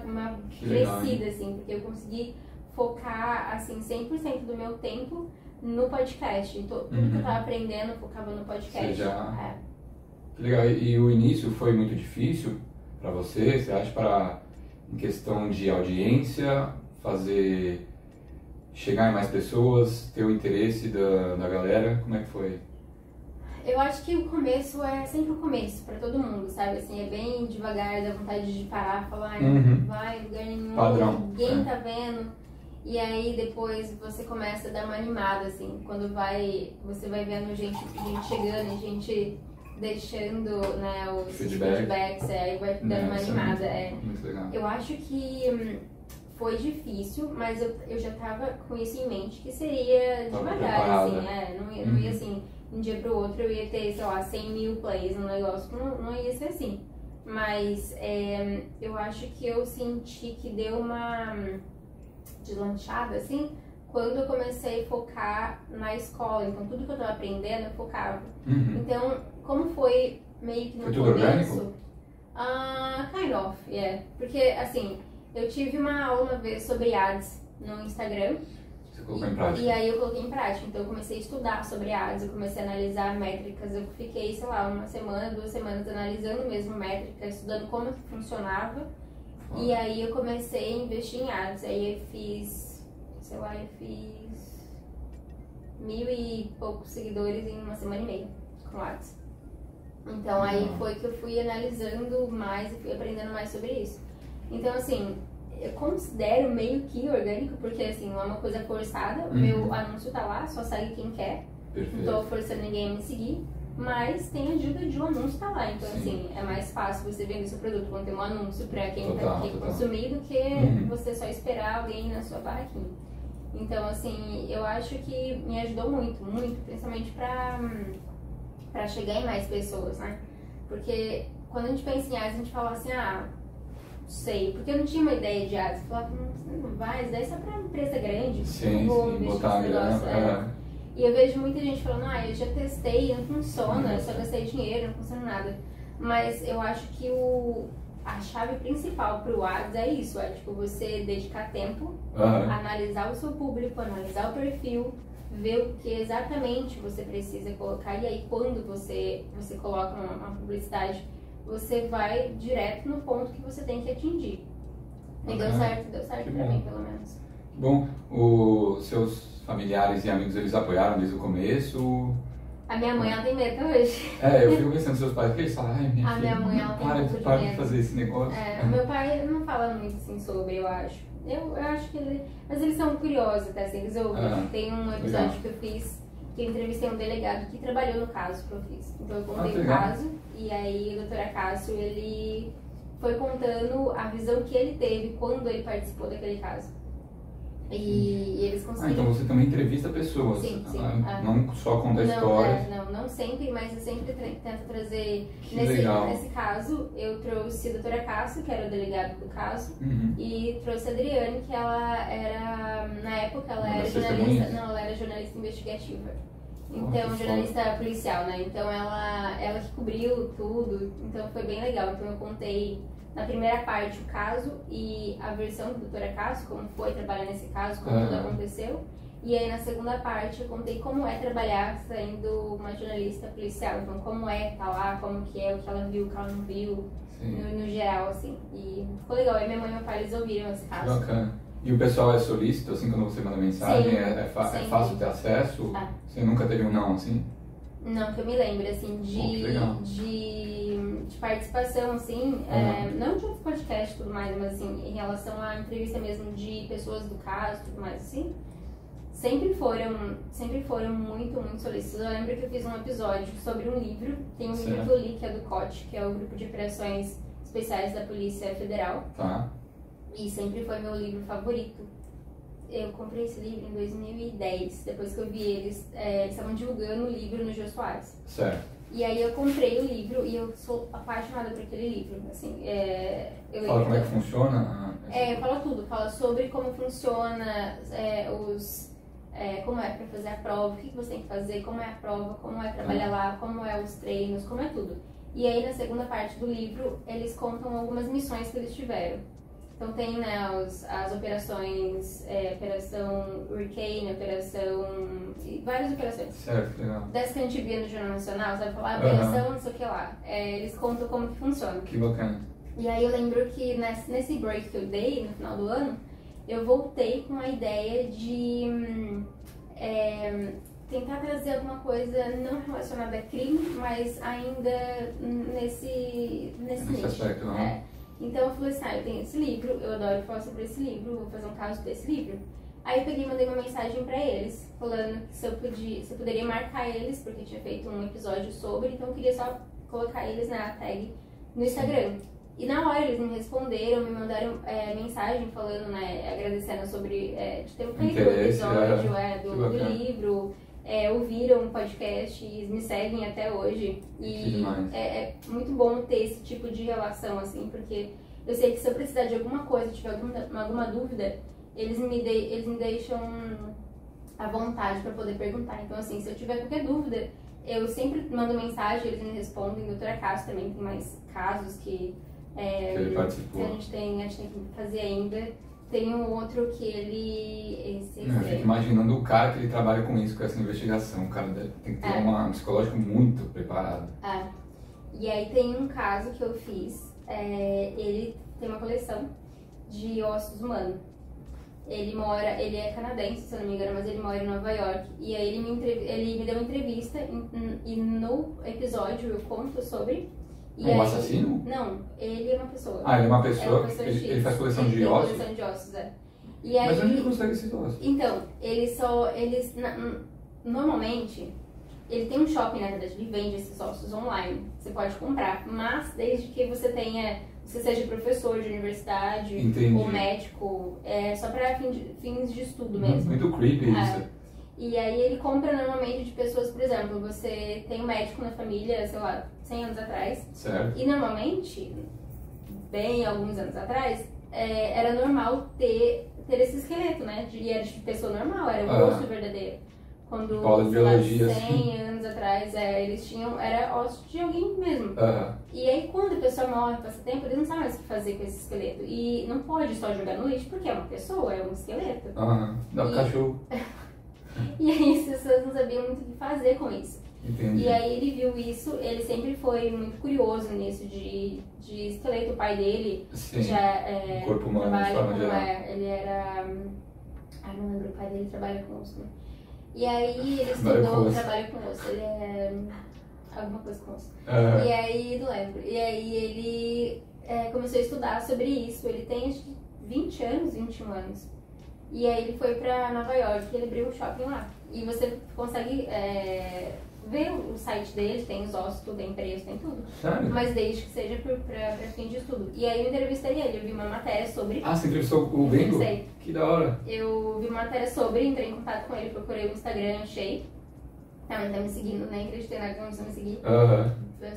Speaker 2: crescida, assim, porque eu consegui focar, assim, 100% do meu tempo no podcast. Então, tudo que eu tava aprendendo eu focava no podcast.
Speaker 1: Que legal. E o início foi muito difícil para você? Você acha em questão de audiência, chegar em mais pessoas, ter o interesse da galera? Como é que foi?
Speaker 2: Eu acho que o começo é sempre o começo pra todo mundo, sabe? Assim, é bem devagar, dá vontade de parar, falar, não vai lugar nenhum,
Speaker 1: padrão,
Speaker 2: ninguém tá vendo. E aí depois você começa a dar uma animada, assim, quando você vai vendo gente chegando e gente deixando, né, os feedbacks, aí vai dando uma animada.
Speaker 1: Muito legal.
Speaker 2: Eu acho que foi difícil, mas eu já tava com isso em mente, que seria devagar, assim, não ia assim, de um dia pro outro eu ia ter, sei lá, 100 mil plays no negócio, não ia ser assim. Mas eu acho que eu senti que deu uma deslanchada, assim, quando eu comecei a focar na escola. Então, tudo que eu tava aprendendo, eu focava. Então, como foi meio que no
Speaker 1: começo... Foi tudo orgânico?
Speaker 2: Kind of, yeah. Porque, assim, eu tive uma aula uma vez sobre ads no Instagram.
Speaker 1: Você colocou em prática?
Speaker 2: E aí eu coloquei em prática. Então, eu comecei a estudar sobre ads, eu comecei a analisar métricas. Eu fiquei, sei lá, 1 semana, 2 semanas analisando mesmo métricas, estudando como que funcionava. E aí eu comecei a investir em ads. Aí eu fiz, sei lá, 1.000 e poucos seguidores em 1 semana e meia com ads. Então aí foi que eu fui analisando mais e fui aprendendo mais sobre isso. Então assim, eu considero meio que orgânico, porque assim, não é uma coisa forçada. O meu anúncio tá lá, só segue quem quer.
Speaker 1: Perfeito.
Speaker 2: Não tô forçando ninguém a me seguir. Mas tem ajuda de um anúncio tá lá, então assim, é mais fácil você vender seu produto quando tem um anúncio pra quem quer consumir do que você só esperar alguém na sua barraquinha. Então assim, eu acho que me ajudou muito, muito, principalmente pra chegar em mais pessoas, né? Porque quando a gente pensa em ads, a gente fala assim, não sei, porque eu não tinha uma ideia de ads. Eu falava, não vai, isso daí é só pra empresa grande,
Speaker 1: sim, botar
Speaker 2: nesse negócio. E eu vejo muita gente falando, eu já testei, não funciona, eu só gastei dinheiro, não funciona nada. Mas eu acho que a chave principal pro ads é isso, tipo você dedicar tempo, analisar o seu público, analisar o perfil, ver o que exatamente você precisa colocar, e aí quando você coloca uma publicidade, você vai direto no ponto que você tem que atingir. E deu certo pra mim, pelo menos.
Speaker 1: Bom, os seus familiares e amigos, eles apoiaram desde o começo?
Speaker 2: A minha mãe, ela tem medo até hoje.
Speaker 1: Eu fico pensando, seus pais, que eles falam,
Speaker 2: minha mãe, ela tem muito de medo.
Speaker 1: De fazer esse negócio.
Speaker 2: Meu pai não fala muito assim sobre, eu acho. Eu acho que mas eles são curiosos até, assim, eles ouvem. Tem um episódio que eu fiz, que eu entrevistei um delegado que trabalhou no caso que eu fiz. Então eu contei o caso, e aí o Dr. Acácio, ele foi contando a visão que ele teve quando ele participou daquele caso. E eles conseguiram.
Speaker 1: Então você também entrevista pessoas,
Speaker 2: sim.
Speaker 1: Não só conta histórias.
Speaker 2: Não sempre, mas eu sempre tento trazer.
Speaker 1: Legal.
Speaker 2: Nesse caso, eu trouxe a doutora Cássia, que era o delegado do caso, e trouxe a Adriane, que ela era, na época, ela era jornalista. Não, ela era jornalista investigativa. Então, jornalista policial, né? Então ela que cobriu tudo, então foi bem legal. Então eu contei na primeira parte o caso e a versão do Dr. Acácio, como foi trabalhar nesse caso, como tudo aconteceu. E aí na segunda parte eu contei como é trabalhar sendo uma jornalista policial. Então como é estar lá, como que é, o que ela viu, o que ela não viu, no geral, assim. E ficou legal. Aí minha mãe e meu pai, eles ouviram esse caso.
Speaker 1: Bacana. E o pessoal é solícito, assim, quando você manda mensagem?
Speaker 2: Sim,
Speaker 1: é fácil ter acesso? Você nunca teve um não, assim?
Speaker 2: Não, que eu me lembre, assim, de participação, assim, não de outros podcasts e tudo mais, mas assim, em relação à entrevista mesmo de pessoas do caso e tudo mais, assim, sempre foram muito, muito solícitos. Eu lembro que eu fiz um episódio sobre um livro, tem um livro que eu li, que é do COT, que é o Grupo de Operações Especiais da Polícia Federal. E sempre foi meu livro favorito. Eu comprei esse livro em 2010, depois que eu vi eles estavam divulgando o livro no Jô Soares.
Speaker 1: Certo.
Speaker 2: E aí eu comprei o livro e eu sou apaixonada por aquele livro, assim,
Speaker 1: Fala como é que funciona?
Speaker 2: Fala tudo, fala sobre como funciona, como é para fazer a prova, o que você tem que fazer, como é a prova, como é trabalhar lá, como é os treinos, como é tudo. E aí na segunda parte do livro eles contam algumas missões que eles tiveram. Então tem, né, as operações, Operação Hurricane, várias operações.
Speaker 1: Certo, legal.
Speaker 2: Dessa que a gente via no Jornal Nacional, sabe? Falar operação, não sei o que lá. Eles contam como que funciona.
Speaker 1: Que bacana.
Speaker 2: E aí eu lembro que nesse break que eu dei, no final do ano, eu voltei com a ideia de tentar trazer alguma coisa não relacionada a crime, mas ainda nesse nicho.
Speaker 1: Aspecto, não?
Speaker 2: Então eu falei assim, eu tenho esse livro, eu adoro falar sobre esse livro, vou fazer um caso desse livro. Aí eu peguei e mandei uma mensagem pra eles, falando que se eu poderia marcar eles, porque eu tinha feito um episódio sobre, então eu queria só colocar eles na tag no Instagram. E na hora eles me responderam, me mandaram mensagem falando, né, agradecendo sobre de ter feito o episódio do livro, ouviram o podcast e me seguem até hoje. E é muito bom ter esse tipo de relação, assim, porque eu sei que se eu precisar de alguma coisa, tiver alguma dúvida, eles me deixam à vontade para poder perguntar. Então, assim, se eu tiver qualquer dúvida, eu sempre mando mensagem, eles me respondem. Doutora Cássio também tem mais casos que
Speaker 1: ele participou.
Speaker 2: A gente tem que fazer ainda. Tem um outro que
Speaker 1: eu fico imaginando o cara que ele trabalha com isso, com essa investigação. O cara tem que ter um psicológico muito preparado.
Speaker 2: E aí tem um caso que eu fiz, ele tem uma coleção de ossos humanos. Ele é canadense, se eu não me engano, mas ele mora em Nova York. E aí ele me deu uma entrevista e no episódio eu conto sobre...
Speaker 1: assassino?
Speaker 2: Não, ele é uma pessoa.
Speaker 1: Ele é uma pessoa? Ele faz coleção de ossos?
Speaker 2: Coleção de ossos, E aí,
Speaker 1: mas onde ele consegue esses ossos?
Speaker 2: Então, normalmente, ele tem um shopping, na verdade, ele vende esses ossos online. Você pode comprar, mas desde que você seja professor de universidade ou médico, só para fins de estudo mesmo.
Speaker 1: Muito creepy isso.
Speaker 2: E aí ele compra normalmente de pessoas, por exemplo, você tem um médico na família, sei lá, 100 anos atrás.
Speaker 1: Certo.
Speaker 2: E normalmente, bem alguns anos atrás, era normal ter esse esqueleto, né? E era de pessoa normal, era o osso verdadeiro. Quando,
Speaker 1: sei lá,
Speaker 2: 100 anos atrás, eles tinham, era osso de alguém mesmo. E aí quando a pessoa morre, passa tempo, eles não sabem mais o que fazer com esse esqueleto. E não pode só jogar no lixo, porque é uma pessoa, é um esqueleto.
Speaker 1: Dá um cachorro.
Speaker 2: E aí as pessoas não sabiam muito o que fazer com isso.
Speaker 1: Entendi.
Speaker 2: E aí ele viu isso, ele sempre foi muito curioso nisso de esqueleto. O pai dele
Speaker 1: o corpo humano,
Speaker 2: trabalha com... ele era... não lembro, o pai dele trabalha com osso, né? E aí ele estudou, trabalha com osso, ele é... alguma coisa com osso. E aí, não lembro. E aí ele começou a estudar sobre isso, ele tem acho que 20 anos, 21 anos. E aí ele foi pra Nova York e ele abriu um shopping lá. E você consegue ver o site dele, tem os ossos, tudo, tem preço, tem tudo.
Speaker 1: Sério?
Speaker 2: Mas desde que seja pra fim de estudo. E aí eu entrevistei ele, eu vi uma matéria sobre...
Speaker 1: Você entrevistou o Bengo? Que da hora.
Speaker 2: Eu vi uma matéria sobre, entrei em contato com ele, procurei o Instagram, achei. Também tá me seguindo, nem acreditei nada que não precisa me seguir.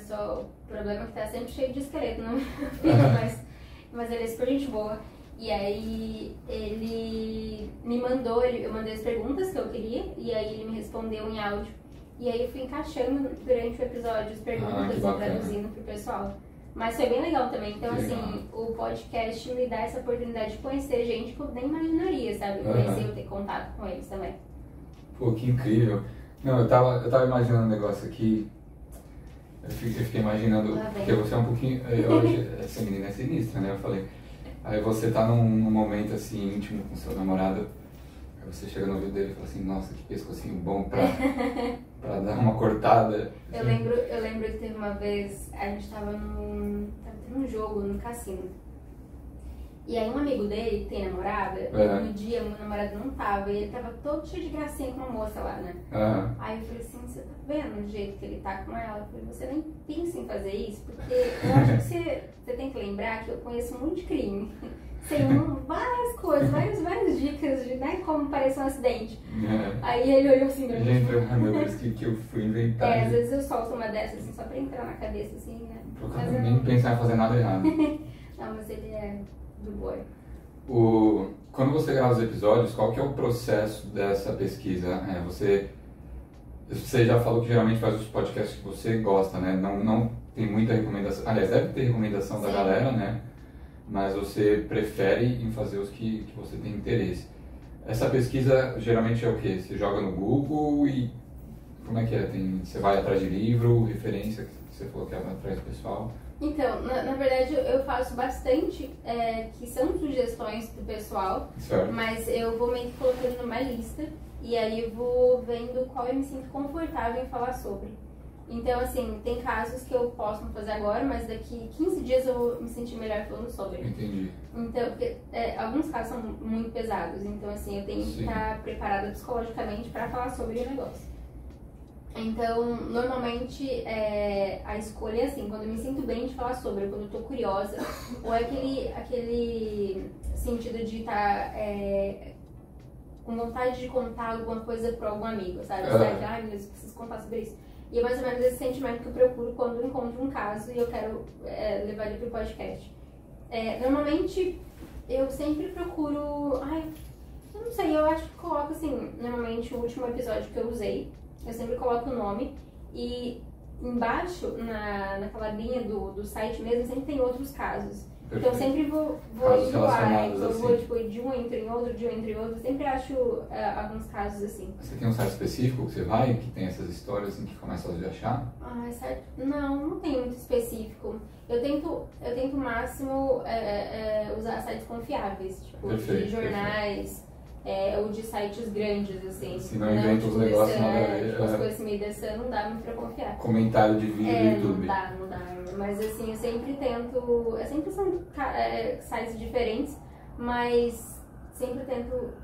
Speaker 2: Só o problema é que tá sempre cheio de esqueleto no vídeo, mas ele é super gente boa. E aí ele me mandou, eu mandei as perguntas que eu queria, e aí ele me respondeu em áudio. E aí eu fui encaixando durante o episódio as perguntas e traduzindo pro pessoal. Mas foi bem legal também. Então, assim, o podcast me dá essa oportunidade de conhecer gente que eu nem imaginaria, sabe? Conhecer ou ter contato com eles também.
Speaker 1: Pô, que incrível. Não, eu tava imaginando um negócio aqui. Eu fiquei imaginando, porque você é um pouquinho... Essa menina é sinistra, né? Eu falei... Aí você tá num momento assim íntimo com seu namorado, aí você chega no ouvido dele e fala assim, nossa, que pescocinho bom pra dar uma cortada.
Speaker 2: Eu lembro que teve uma vez, a gente tava tendo um jogo no cassino. E aí um amigo dele, que tem namorada, no dia o meu namorado não tava, e ele tava todo cheio de gracinha com uma moça lá, né? Aí eu falei assim, você tá vendo o jeito que ele tá com ela? Eu falei, você nem pensa em fazer isso, porque eu acho que você tem que lembrar que eu conheço muito de crime. Sei várias coisas, várias dicas de como parece um acidente. Aí ele olhou assim pra mim.
Speaker 1: Meu Deus, que eu fui inventar.
Speaker 2: Às vezes eu solto uma dessas assim, só pra entrar na cabeça assim, né?
Speaker 1: Mas eu nem pensar em fazer nada errado.
Speaker 2: Não, mas ele é do boy.
Speaker 1: Quando você grava os episódios, qual que é o processo dessa pesquisa? Você já falou que geralmente faz os podcasts que você gosta, né? Não tem muita recomendação. Aliás, deve ter recomendação da galera, né? mas você prefere em fazer os que você tem interesse. Essa pesquisa geralmente é o quê? Você joga no Google e como é que é? Você vai atrás de livro, referência, que você falou que é atrás do pessoal?
Speaker 2: Então, na verdade, eu faço bastante, que são sugestões do pessoal,
Speaker 1: Certo.
Speaker 2: mas eu vou meio que colocando numa lista e aí eu vou vendo qual eu me sinto confortável em falar sobre. Então, assim, tem casos que eu posso não fazer agora, mas daqui 15 dias eu vou me sentir melhor falando sobre.
Speaker 1: Entendi.
Speaker 2: Então, porque alguns casos são muito pesados, então, assim, eu tenho que estar preparada psicologicamente para falar sobre o negócio. Então, normalmente, a escolha é assim, quando eu me sinto bem de falar sobre, quando eu tô curiosa, ou é aquele sentido de estar com vontade de contar alguma coisa para algum amigo, sabe? Ai, meu Deus, preciso contar sobre isso. E é mais ou menos esse sentimento que eu procuro quando eu encontro um caso e eu quero levar ele pro podcast. Normalmente, eu sempre procuro... eu não sei, eu acho que coloco assim, normalmente o último episódio que eu usei, eu sempre coloco o nome e embaixo, naquela linha do site mesmo, sempre tem outros casos.
Speaker 1: Perfeito.
Speaker 2: Então eu sempre vou indo lá, então eu vou tipo, de um entre outro, sempre acho alguns casos assim.
Speaker 1: Você tem um site específico que você vai, que tem essas histórias assim, que começa a achar?
Speaker 2: Certo. Não tem muito específico. Eu tento o máximo usar sites confiáveis, tipo de jornais. Ou de sites grandes, assim.
Speaker 1: Se não inventa os negócios, nada a ver.
Speaker 2: As coisas meio dessa, não dá muito pra confiar.
Speaker 1: Comentário de vídeo do YouTube.
Speaker 2: Não dá. Mas assim, eu sempre tento... sempre são sites diferentes, mas sempre tento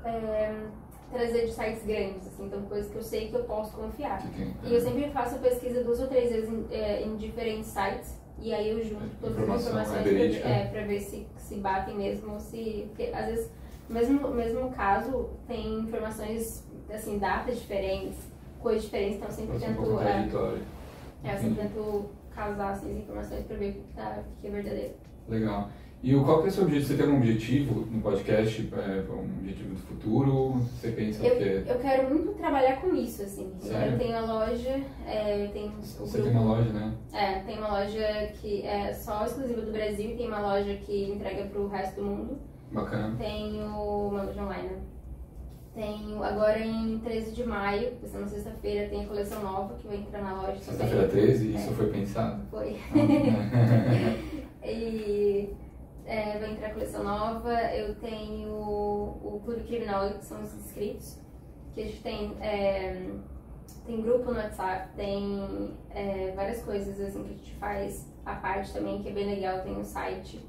Speaker 2: trazer de sites grandes, assim. Então, coisas que eu sei que eu posso confiar. E eu sempre faço a pesquisa 2 ou 3 vezes em diferentes sites. E aí eu junto todas as informações pra ver se batem mesmo ou se... Porque, às vezes... Mesmo caso, tem informações, assim, datas diferentes, coisas diferentes, então eu sempre tento... eu sempre tento casar assim, as informações para ver o que é verdadeiro.
Speaker 1: Legal. E qual que é o seu objetivo? Você tem algum objetivo no podcast, um objetivo do futuro? Você pensa o quê?
Speaker 2: Eu quero muito trabalhar com isso, assim.
Speaker 1: Sério?
Speaker 2: Eu tenho a loja, eu tenho
Speaker 1: Você tem uma loja, né?
Speaker 2: Tem uma loja que é só exclusiva do Brasil e tem uma loja que entrega para o resto do mundo.
Speaker 1: Bacana.
Speaker 2: Tenho uma loja online, né? Tenho agora em 13 de maio, que vai ser uma sexta-feira, tem a coleção nova que vai entrar na loja.
Speaker 1: Sexta-feira 13, isso foi pensado?
Speaker 2: Foi. E vai entrar a coleção nova. Eu tenho o Clube Criminal, que são os inscritos, que a gente tem grupo no WhatsApp, tem várias coisas assim que a gente faz à parte também, que é bem legal, tem um site.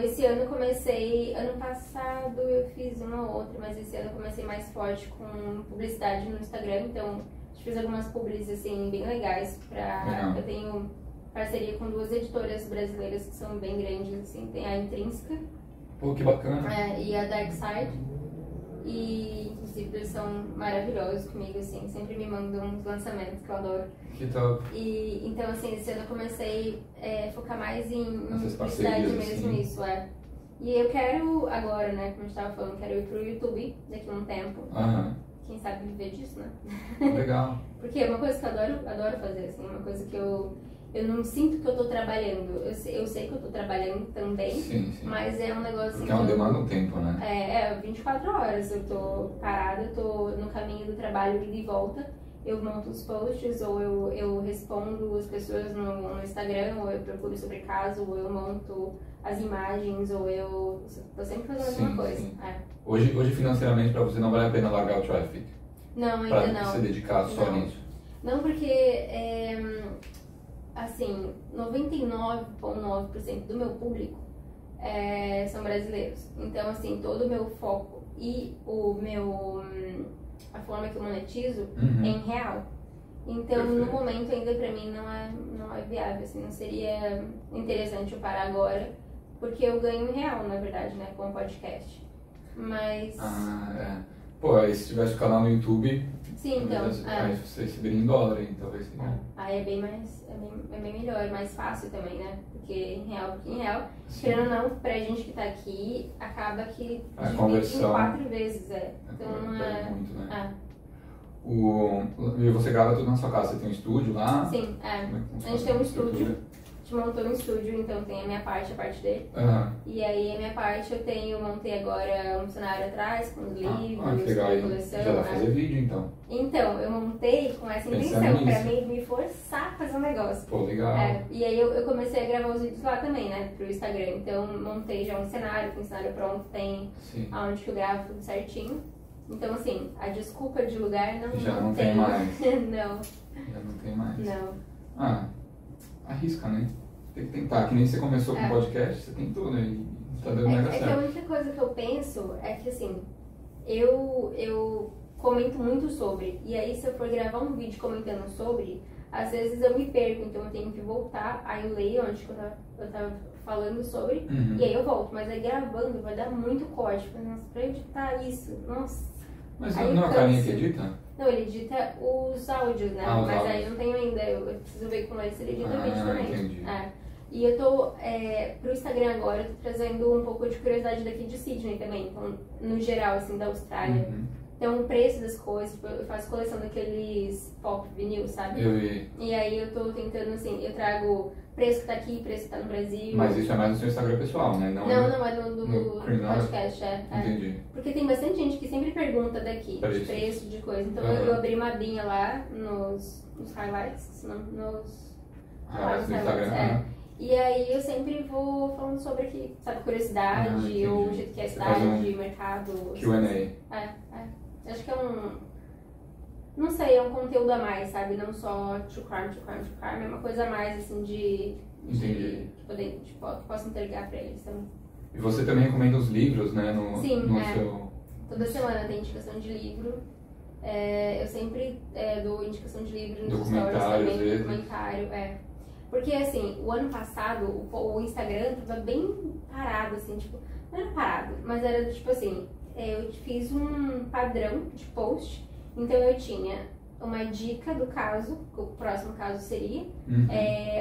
Speaker 2: Esse ano comecei, ano passado eu fiz uma ou outra, mas esse ano eu comecei mais forte com publicidade no Instagram, então a gente fez algumas publis assim, bem legais. Eu tenho parceria com 2 editoras brasileiras que são bem grandes, assim, tem a Intrínseca.
Speaker 1: Pô, que bacana.
Speaker 2: E a Dark Side. E inclusive eles são maravilhosos comigo, assim, sempre me mandam uns lançamentos que eu adoro.
Speaker 1: Que top.
Speaker 2: E então, assim, esse ano eu comecei a focar mais em
Speaker 1: publicidade
Speaker 2: mesmo, assim. Isso, E eu quero agora, né, como a gente tava falando, quero ir pro YouTube daqui a um tempo. Quem sabe viver disso, né?
Speaker 1: Legal.
Speaker 2: Porque é uma coisa que eu adoro fazer, assim, uma coisa que eu não sinto que eu tô trabalhando. Eu sei que eu tô trabalhando também,
Speaker 1: sim.
Speaker 2: mas é um negócio assim.
Speaker 1: Porque é uma demanda um tempo, né?
Speaker 2: 24 horas eu tô parada, eu tô no caminho do trabalho ida e volta. Eu monto os posts, ou eu respondo as pessoas no Instagram, ou eu procuro sobre caso, ou eu monto as imagens, ou eu tô sempre fazendo alguma coisa.
Speaker 1: Sim. Hoje financeiramente pra você não vale a pena largar o traffic?
Speaker 2: Não, ainda não.
Speaker 1: Pra você dedicar só nisso?
Speaker 2: Não, porque assim, 99,9% do meu público são brasileiros. Então, assim, todo o meu foco e a forma que eu monetizo é em real. Então,
Speaker 1: Perfeito.
Speaker 2: no momento ainda pra mim não é viável, assim, não seria interessante eu parar agora, porque eu ganho em real, na verdade, né, com o podcast. Mas...
Speaker 1: Pô, aí se tivesse o canal no YouTube...
Speaker 2: Sim, então...
Speaker 1: Aí você receberia em dólar, hein, talvez.
Speaker 2: Aí é bem melhor, é mais fácil também, né? Porque em real, querendo ou não, pra gente que tá aqui, acaba que
Speaker 1: a conversão...
Speaker 2: em 4 vezes, Então não é...
Speaker 1: muito, né? E você grava tudo na sua casa? Você tem um estúdio lá?
Speaker 2: Sim, a gente tem um estúdio. gente montou um estúdio, então tem a minha parte, a parte dele. E aí a minha parte montei agora um cenário atrás, com os livros,
Speaker 1: que legal.
Speaker 2: com a coleção.
Speaker 1: Já dá pra fazer vídeo, então.
Speaker 2: Então, eu montei com essa intenção, pra me forçar a fazer um negócio.
Speaker 1: Pô, legal.
Speaker 2: E aí eu comecei a gravar os vídeos lá também, né, pro Instagram. Então, montei já um cenário, com o cenário pronto, tem aonde que eu gravo tudo certinho. Então, assim, a desculpa de lugar
Speaker 1: não tem mais.
Speaker 2: Não.
Speaker 1: Já não tem mais.
Speaker 2: Não.
Speaker 1: Arrisca, né? Tem que tentar. Que nem você começou com o podcast, você tentou, né? E tá dando mega certo.
Speaker 2: Que a única coisa que eu penso é que, assim, eu comento muito sobre. E aí, se eu for gravar um vídeo comentando sobre, às vezes eu me perco. Então, eu tenho que voltar, aí eu leio onde eu tava falando sobre, e aí eu volto. Mas aí, gravando, vai dar muito corte. Nossa, pra editar isso, nossa.
Speaker 1: Mas não é a Carinha que edita?
Speaker 2: Não, ele edita os áudios, né? Mas aí eu não tenho ainda, eu preciso ver com ele se ele edita o vídeo também.
Speaker 1: Entendi.
Speaker 2: E eu tô, pro Instagram agora, eu tô trazendo um pouco de curiosidade daqui de Sydney também, então, no geral, assim, da Austrália. Então, o preço das coisas, tipo, eu faço coleção daqueles pop vinil, sabe?
Speaker 1: Eu vi.
Speaker 2: E aí eu tô tentando, assim, eu trago preço que tá aqui, preço que tá no Brasil.
Speaker 1: Mas isso é mais no seu Instagram pessoal, né?
Speaker 2: Não, é no podcast,
Speaker 1: Entendi.
Speaker 2: Porque tem bastante gente que sempre pergunta daqui, de preço, de coisa. Então eu abri uma abinha lá nos highlights, nos
Speaker 1: highlights do Instagram.
Speaker 2: E aí eu sempre vou falando sobre aqui, sabe, curiosidade, ou o jeito que é a cidade, mercado.
Speaker 1: Q&A.
Speaker 2: Acho que não sei, é um conteúdo a mais, sabe? Não só true crime, é uma coisa a mais, assim, que possa entregar pra eles também.
Speaker 1: E você também recomenda os livros, né?
Speaker 2: Sim,
Speaker 1: seu...
Speaker 2: Toda semana tem indicação de livro. Eu sempre dou indicação de livro nos stories também, documentário. Porque, assim, o ano passado, o Instagram tava bem parado, assim, tipo, não era parado, mas era tipo assim, eu fiz um padrão de post, então eu tinha uma dica do caso, o próximo caso seria,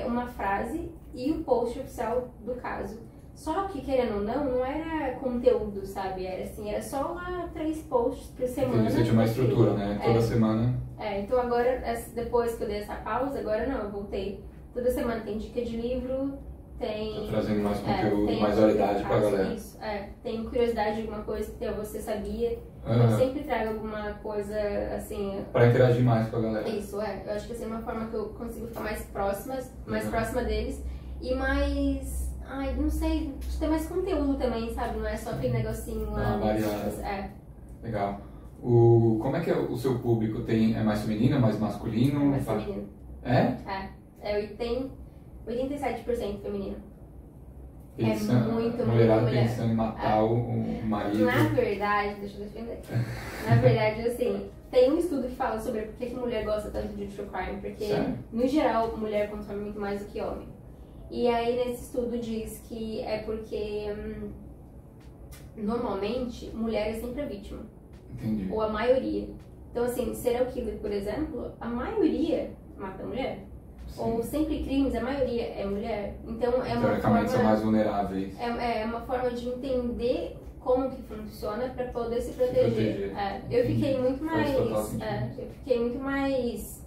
Speaker 2: uma frase e o post oficial do caso. Só que, querendo ou não era conteúdo, sabe? Era assim, era só lá 3 posts por semana.
Speaker 1: Você tinha uma estrutura, né? Toda semana.
Speaker 2: Então agora, depois que eu dei essa pausa, agora não, eu voltei. Toda semana tem dica de livro, tem...
Speaker 1: Tá trazendo mais conteúdo, mais variedade pra galera.
Speaker 2: Isso, tem curiosidade de alguma coisa que você sabia. Eu sempre trago alguma coisa, assim...
Speaker 1: Pra interagir mais com a galera.
Speaker 2: Isso, eu acho que assim é uma forma que eu consigo ficar mais próxima deles. E mais... não sei, ter mais conteúdo também, sabe? Não é só aquele negocinho lá.
Speaker 1: Legal. Como é que é o seu público? É mais feminino, mais masculino?
Speaker 2: É mais feminino.
Speaker 1: É?
Speaker 2: Tem 87% feminino.
Speaker 1: Muito mulherada pensando em matar o marido.
Speaker 2: Na verdade, deixa eu defender. Na verdade, assim, tem um estudo que fala sobre por que mulher gosta tanto de true crime. Porque, no geral, mulher consome muito mais do que homem. E aí, nesse estudo diz que é porque, normalmente, mulher é sempre a vítima.
Speaker 1: Entendi.
Speaker 2: Ou a maioria. Então, assim, serial killer, por exemplo, a maioria mata mulher. Sim. Ou sempre crimes, a maioria é mulher. Então, é uma forma...
Speaker 1: são mais vulneráveis.
Speaker 2: É uma forma de entender como que funciona para poder se proteger. Eu fiquei muito mais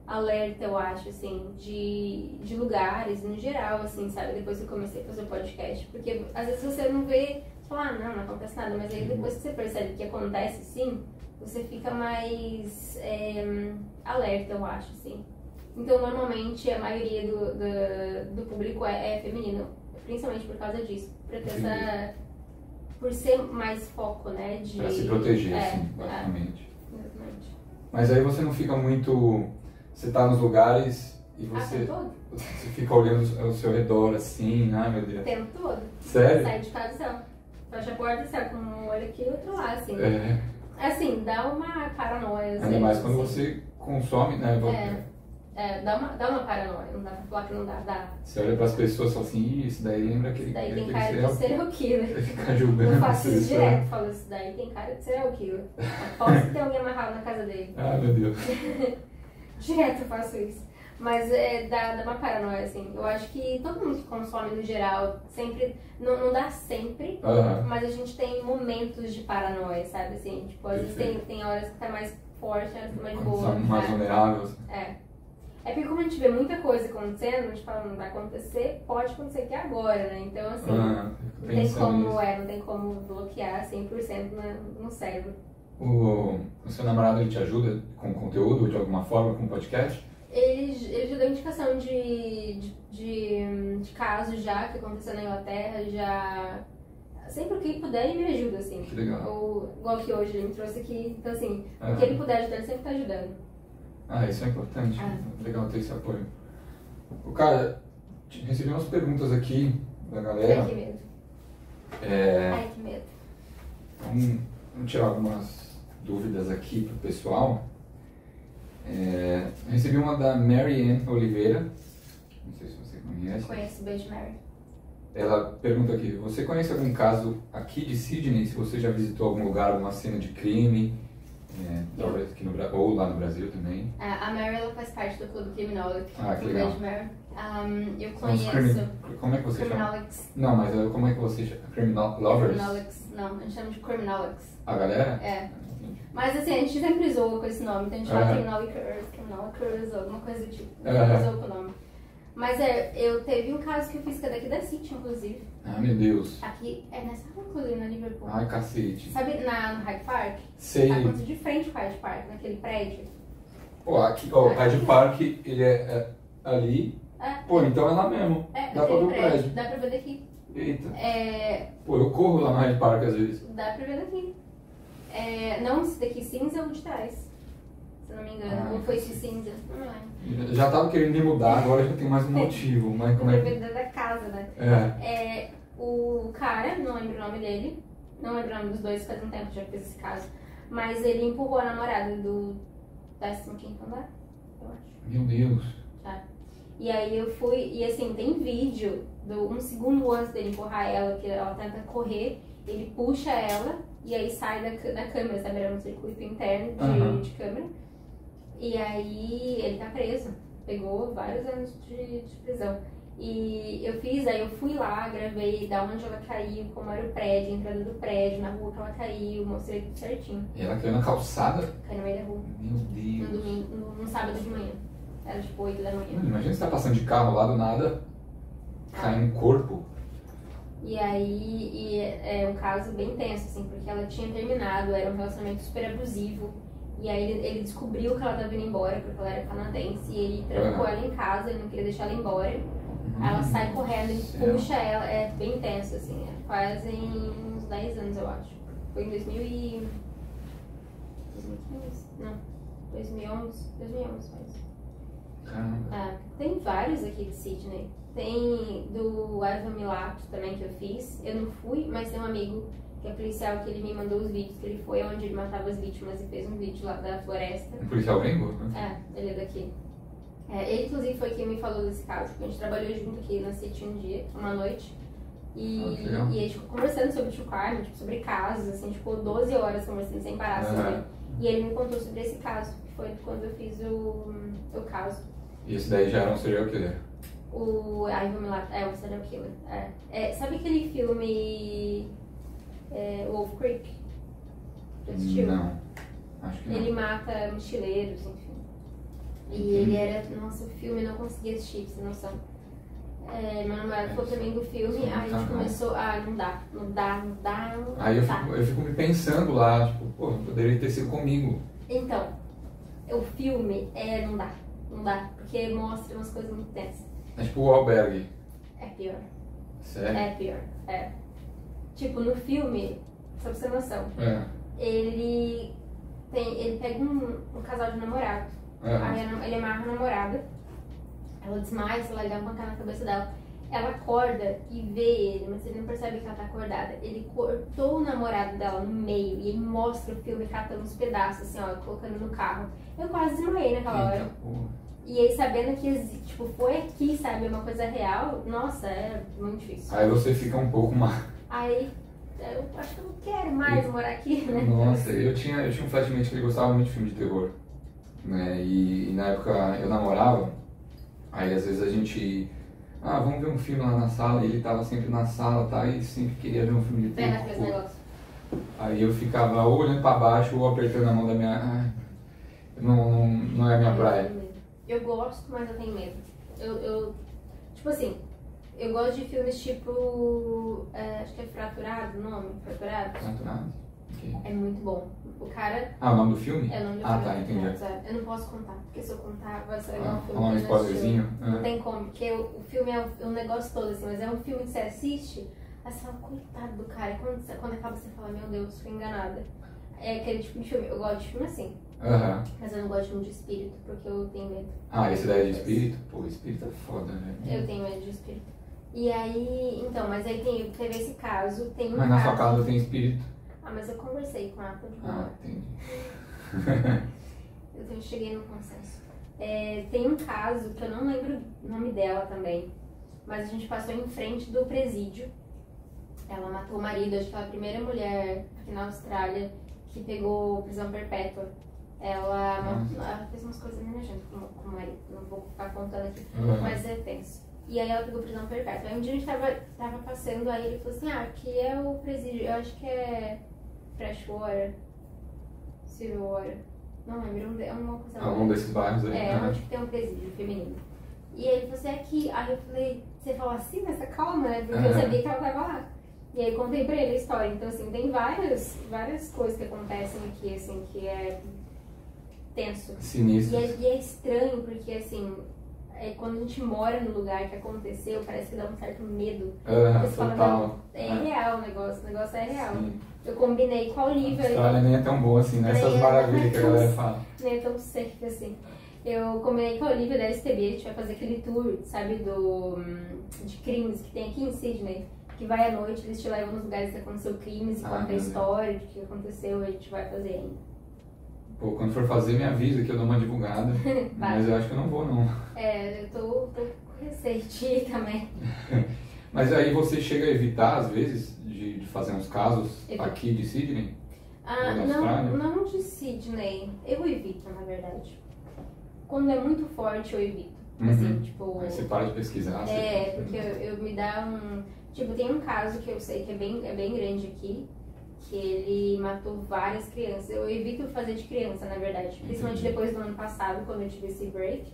Speaker 2: alerta, eu acho, assim, de lugares no geral, assim, sabe? Depois que eu comecei a fazer o podcast. Porque às vezes você não vê, você fala, não acontece nada. Mas aí depois que você percebe que acontece sim, você fica mais alerta, eu acho, assim. Então, normalmente, a maioria do público é feminino, principalmente por causa disso. Por ser mais foco, né?
Speaker 1: Pra se proteger, assim, basicamente.
Speaker 2: Exatamente.
Speaker 1: Mas aí você não fica muito... Você tá nos lugares e você fica olhando ao seu redor, assim, ai meu Deus.
Speaker 2: O tempo todo.
Speaker 1: Sério?
Speaker 2: Sai de casa, céu. Fecha a porta, sai com um olho aqui e outro lá, assim. Assim, dá uma paranoia.
Speaker 1: Ainda mais quando você consome, né?
Speaker 2: Dá uma paranoia, não dá pra falar que não dá.
Speaker 1: Você olha pras pessoas e fala assim, isso daí lembra aquele...
Speaker 2: Isso daí tem cara de serial killer.
Speaker 1: Ficar julgando.
Speaker 2: Eu faço isso direto, falo, isso daí tem cara de serial killer. Aposto que tem alguém amarrado na casa dele.
Speaker 1: Ah, meu Deus.
Speaker 2: Direto eu faço isso. Mas dá uma paranoia, assim. Eu acho que todo mundo que consome no geral, sempre... Não dá sempre, mas a gente tem momentos de paranoia, sabe? Assim, tipo, às vezes tem horas que tá mais forte, horas que tá mais boa.
Speaker 1: São mais vulneráveis.
Speaker 2: É porque como a gente vê muita coisa acontecendo, a gente fala, não vai acontecer, pode acontecer aqui agora, né? Então, assim, não tem como bloquear 100% no cérebro.
Speaker 1: O seu namorado, ele te ajuda com conteúdo, de alguma forma, com podcast?
Speaker 2: Ele já deu indicação de casos já que aconteceu na Inglaterra, já... Sempre que puder, ele me ajuda, assim.
Speaker 1: Que legal.
Speaker 2: Ou, igual que hoje, ele me trouxe aqui. Então, assim, o que ele puder ajudar, ele sempre tá ajudando.
Speaker 1: Isso é importante. Legal ter esse apoio. Cara, recebi umas perguntas aqui da galera.
Speaker 2: Ai, que medo. Ai, que medo.
Speaker 1: Vamos tirar algumas dúvidas aqui pro pessoal. Recebi uma da Mary Ann Oliveira. Não sei se você conhece.
Speaker 2: Conheço, beijo, Mary.
Speaker 1: Ela pergunta aqui, você conhece algum caso aqui de Sydney? Se você já visitou algum lugar, alguma cena de crime? Talvez aqui ou lá no Brasil também.
Speaker 2: A Mary, ela faz parte do Clube Criminólogo.
Speaker 1: Que legal.
Speaker 2: Beijo, Mary. Eu conheço...
Speaker 1: Como é que você
Speaker 2: Criminolics.
Speaker 1: chama? Não, mas como é que você chama? Criminal Lovers?
Speaker 2: Criminolics. Não, a gente chama de Criminolics.
Speaker 1: A galera?
Speaker 2: Mas assim, a gente sempre zoa com esse nome, então a gente fala Criminolics, alguma coisa do tipo. A gente zoa com o nome. Mas eu teve um caso que eu fiz que é daqui da City, inclusive.
Speaker 1: Meu Deus.
Speaker 2: Aqui, nessa colina, na Liverpool.
Speaker 1: Ai, cacete.
Speaker 2: Sabe no Hyde Park?
Speaker 1: Sei.
Speaker 2: Aconteceu de frente com o Hyde Park, naquele prédio.
Speaker 1: Aqui, o Hyde Park, ele é ali. Então é lá mesmo. Dá pra ver o prédio.
Speaker 2: Dá pra ver daqui.
Speaker 1: Eita. Eu corro lá no Hyde Park às vezes.
Speaker 2: Dá pra ver daqui. Não, esse daqui cinza ou de trás. Se não me engano. Ou foi esse cinza? Não me lembro.
Speaker 1: Já tava querendo me mudar, agora já tem mais um motivo. Mas como é que...
Speaker 2: da casa, né? O cara, não lembro o nome dele. Não lembro o nome dos dois, faz um tempo que já fiz esse caso. Mas ele empurrou a namorada do 15º andar, eu acho.
Speaker 1: Meu Deus.
Speaker 2: E aí eu fui, e assim, tem vídeo, um segundo antes dele empurrar ela, que ela tenta correr, ele puxa ela e aí sai da câmera, sabe? Era um circuito interno de câmera. E aí ele tá preso, pegou vários anos de prisão. E eu fui lá, gravei da onde ela caiu, como era o prédio, a entrada do prédio, na rua que ela caiu, mostrei tudo certinho.
Speaker 1: E ela caiu na calçada?
Speaker 2: Caiu no meio da rua.
Speaker 1: Meu Deus.
Speaker 2: No domingo, no sábado de manhã. Era tipo 8 da manhã.
Speaker 1: Imagina você tá passando de carro lá do nada, cai um corpo.
Speaker 2: E aí, é um caso bem tenso, assim, porque ela tinha terminado, era um relacionamento super abusivo. E aí ele descobriu que ela tava indo embora, porque ela era canadense, e ele trancou ela em casa, ele não queria deixar ela embora. Aí ela sai correndo, ele puxa ela, é bem tenso, assim, fazem uns 10 anos, eu acho. Foi em 2015? Não, 2011 faz. Tem vários aqui de Sydney. Tem do Ivan Milato também que eu fiz. Eu não fui, mas tem um amigo que é policial que ele me mandou os vídeos, que ele foi onde ele matava as vítimas e fez um vídeo lá da floresta.
Speaker 1: Um policial gringo?
Speaker 2: Ele é daqui. Ele inclusive foi quem me falou desse caso, porque a gente trabalhou junto aqui na City uma noite. E a gente ficou conversando sobre true crime, tipo, sobre casos, assim, ficou 12 horas conversando sem parar sobre. E ele me contou sobre esse caso, que foi quando eu fiz o caso.
Speaker 1: E esse daí já era um serial killer?
Speaker 2: O Ivan Milat um serial killer. Sabe aquele filme Wolf Creek? Já assistiu?
Speaker 1: Não, acho que não.
Speaker 2: Ele mata mochileiros, enfim. E ele era... Nossa, o filme eu não conseguia assistir, pra você não noção. Meu namorado falou também do filme, aí a gente começou... não dá.
Speaker 1: Aí eu fico me pensando lá, tipo, poderia ter sido comigo.
Speaker 2: Então, o filme não dá, porque mostra umas coisas muito tensas.
Speaker 1: É tipo o Albergue.
Speaker 2: É pior.
Speaker 1: Sério?
Speaker 2: É pior, Tipo, no filme, só pra você ter noção, ele pega um casal de namorado, aí ele amarra a namorada, ela desmaia, sei lá, ele dá uma pancada na cabeça dela, ela acorda e vê ele, mas ele não percebe que ela tá acordada. Ele cortou o namorado dela no meio e ele mostra o filme catando uns pedaços, assim, ó, colocando no carro. Eu quase desmaiei naquela hora. E aí, sabendo que, tipo, foi aqui, sabe, uma coisa real, nossa, é muito difícil.
Speaker 1: Aí você fica um pouco mais...
Speaker 2: Aí, eu acho que eu não quero mais morar aqui, né?
Speaker 1: Nossa, eu tinha um flatmate que ele gostava muito de filme de terror, né, e na época eu namorava, aí às vezes a gente... vamos ver um filme lá na sala, e ele tava sempre na sala, tá, e sempre queria ver um filme de terror. Aí eu ficava ou olhando pra baixo ou apertando a mão da minha... não é a minha praia.
Speaker 2: Eu gosto, mas eu tenho medo. Tipo assim, eu gosto de filmes tipo. Acho que é Fraturado o nome? Fraturado?
Speaker 1: Fraturado? Okay.
Speaker 2: É muito bom. O cara.
Speaker 1: Ah, o nome do filme?
Speaker 2: É o nome do
Speaker 1: filme.
Speaker 2: filme.
Speaker 1: Tá, entendi.
Speaker 2: Eu não posso contar, porque se eu contar vai ser um filme.
Speaker 1: Um spoilerzinho?
Speaker 2: Não tem como, porque o filme é um negócio todo, assim, mas é um filme que você assiste, aí você fala, coitado do cara, e quando acaba você fala, meu Deus, fui enganada. É aquele tipo de filme, eu gosto de filme assim. Mas eu não gosto de filme de espírito, porque eu tenho medo.
Speaker 1: Ah, esse daí é de espírito? Pô, espírito é foda, né?
Speaker 2: Eu tenho medo de espírito. E aí, então, mas aí teve esse caso, tem um
Speaker 1: Mas na sua casa tem espírito?
Speaker 2: Ah, mas eu conversei com ela, tá de boa.
Speaker 1: Entendi.
Speaker 2: Eu cheguei no consenso. Tem um caso que eu não lembro o nome dela também, mas a gente passou em frente do presídio. Ela matou o marido, acho que ela é a primeira mulher aqui na Austrália que pegou prisão perpétua. Ela fez umas coisas meio nojentas com o marido, não vou ficar contando aqui, mas é tenso. E aí ela pegou prisão perpétua. Aí um dia a gente tava passando, aí ele falou assim, aqui é o presídio, eu acho que é Freshwater, Silverwater, não lembro, é uma coisa...
Speaker 1: Algum desses bairros aí?
Speaker 2: Onde que tem um presídio feminino. E aí ele falou assim, aqui, aí eu falei, você fala assim nessa calma, né? Porque eu sabia que ela tava lá. E aí contei pra ele a história. Então, assim, tem várias coisas que acontecem aqui, assim, que é tenso.
Speaker 1: Sinistro.
Speaker 2: E é estranho, porque, assim, quando a gente mora no lugar que aconteceu, parece que dá um certo medo. Você
Speaker 1: total.
Speaker 2: Fala, real o negócio é real.
Speaker 1: Sim.
Speaker 2: Eu combinei com a Olivia.
Speaker 1: A Austrália nem é tão boa assim, né? Essas maravilhas que a galera fala.
Speaker 2: Nem é tão safe assim. Eu combinei com a Olivia da STB, a gente vai fazer aquele tour, sabe, de crimes que tem aqui em Sydney. Que vai à noite, eles te levam nos lugares que aconteceu crimes e conta a história de que aconteceu, a gente vai fazer ainda.
Speaker 1: Pô, quando for fazer, me avisa que eu dou uma divulgada. Mas eu acho que eu não vou, não.
Speaker 2: Eu tô com receio de ir também.
Speaker 1: Mas aí você chega a evitar, às vezes, de fazer uns casos aqui de Sydney?
Speaker 2: Não de Sydney. Eu evito, na verdade. Quando é muito forte, eu evito. Assim, tipo...
Speaker 1: Aí você para de pesquisar.
Speaker 2: Porque eu me dá um... Tipo, tem um caso que eu sei que é bem grande aqui, que ele matou várias crianças. Eu evito fazer de criança, na verdade. Principalmente depois do ano passado, quando eu tive esse break.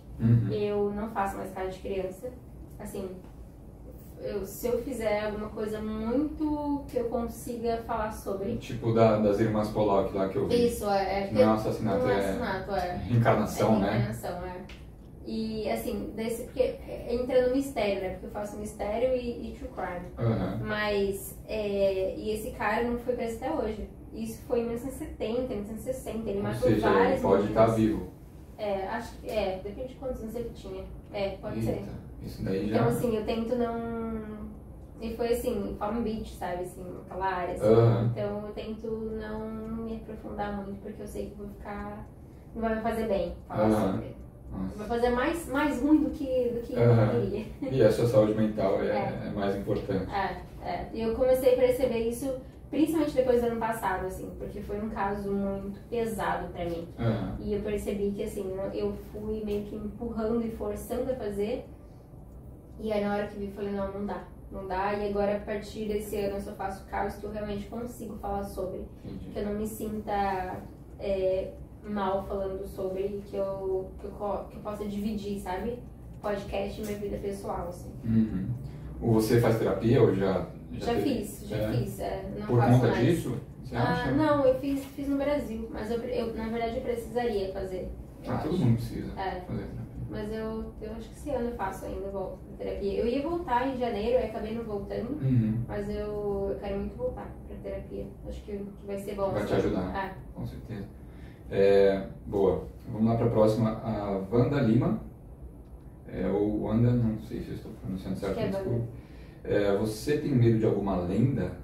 Speaker 2: Eu não faço mais caso de criança. Assim, se eu fizer alguma coisa muito que eu consiga falar sobre...
Speaker 1: Tipo das irmãs Pollock lá que eu vi.
Speaker 2: Isso,
Speaker 1: não é um assassinato,
Speaker 2: não é assassinato,
Speaker 1: reencarnação, né?
Speaker 2: Reencarnação, E assim, porque entra no mistério, né? Porque eu faço mistério e true crime. Mas, e esse cara não foi preso até hoje. Isso foi em 1970, 1960. Ele matou várias meninas.
Speaker 1: Ele pode estar vivo.
Speaker 2: Acho que depende de quantos anos ele tinha. Pode ser.
Speaker 1: Isso daí já...
Speaker 2: Então, assim, eu tento não... E foi assim, Palm Beach, sabe? Assim, aquela área. Assim. Então, eu tento não me aprofundar muito, porque eu sei que vou ficar... Não vai me fazer bem falar sobre. Vai fazer mais ruim do que eu queria.
Speaker 1: E a sua saúde mental é mais importante.
Speaker 2: E eu comecei a perceber isso principalmente depois do ano passado, assim, porque foi um caso muito pesado pra mim. E eu percebi que, assim, eu fui meio que empurrando e forçando a fazer. E aí na hora que vi, falei, não dá. Não dá, e agora a partir desse ano eu só faço casos que eu realmente consigo falar sobre. Que eu não me sinta... mal falando sobre, que eu possa dividir, sabe? Podcast e minha vida pessoal, assim.
Speaker 1: Você faz terapia ou já
Speaker 2: fiz. Não
Speaker 1: por
Speaker 2: faço
Speaker 1: conta
Speaker 2: mais.
Speaker 1: disso? Você acha?
Speaker 2: Não, eu fiz no Brasil, mas eu na verdade eu precisaria fazer.
Speaker 1: Todo mundo precisa fazer terapia.
Speaker 2: Mas eu acho que esse ano eu faço ainda, volto pra terapia. Eu ia voltar em janeiro, eu acabei não voltando, mas eu quero muito voltar pra terapia. Acho que vai ser bom.
Speaker 1: Vai te ajudar, com certeza. Boa. Vamos lá para a próxima. A Wanda Lima. Ou Wanda, não sei se eu estou pronunciando certo. Você tem medo de alguma lenda?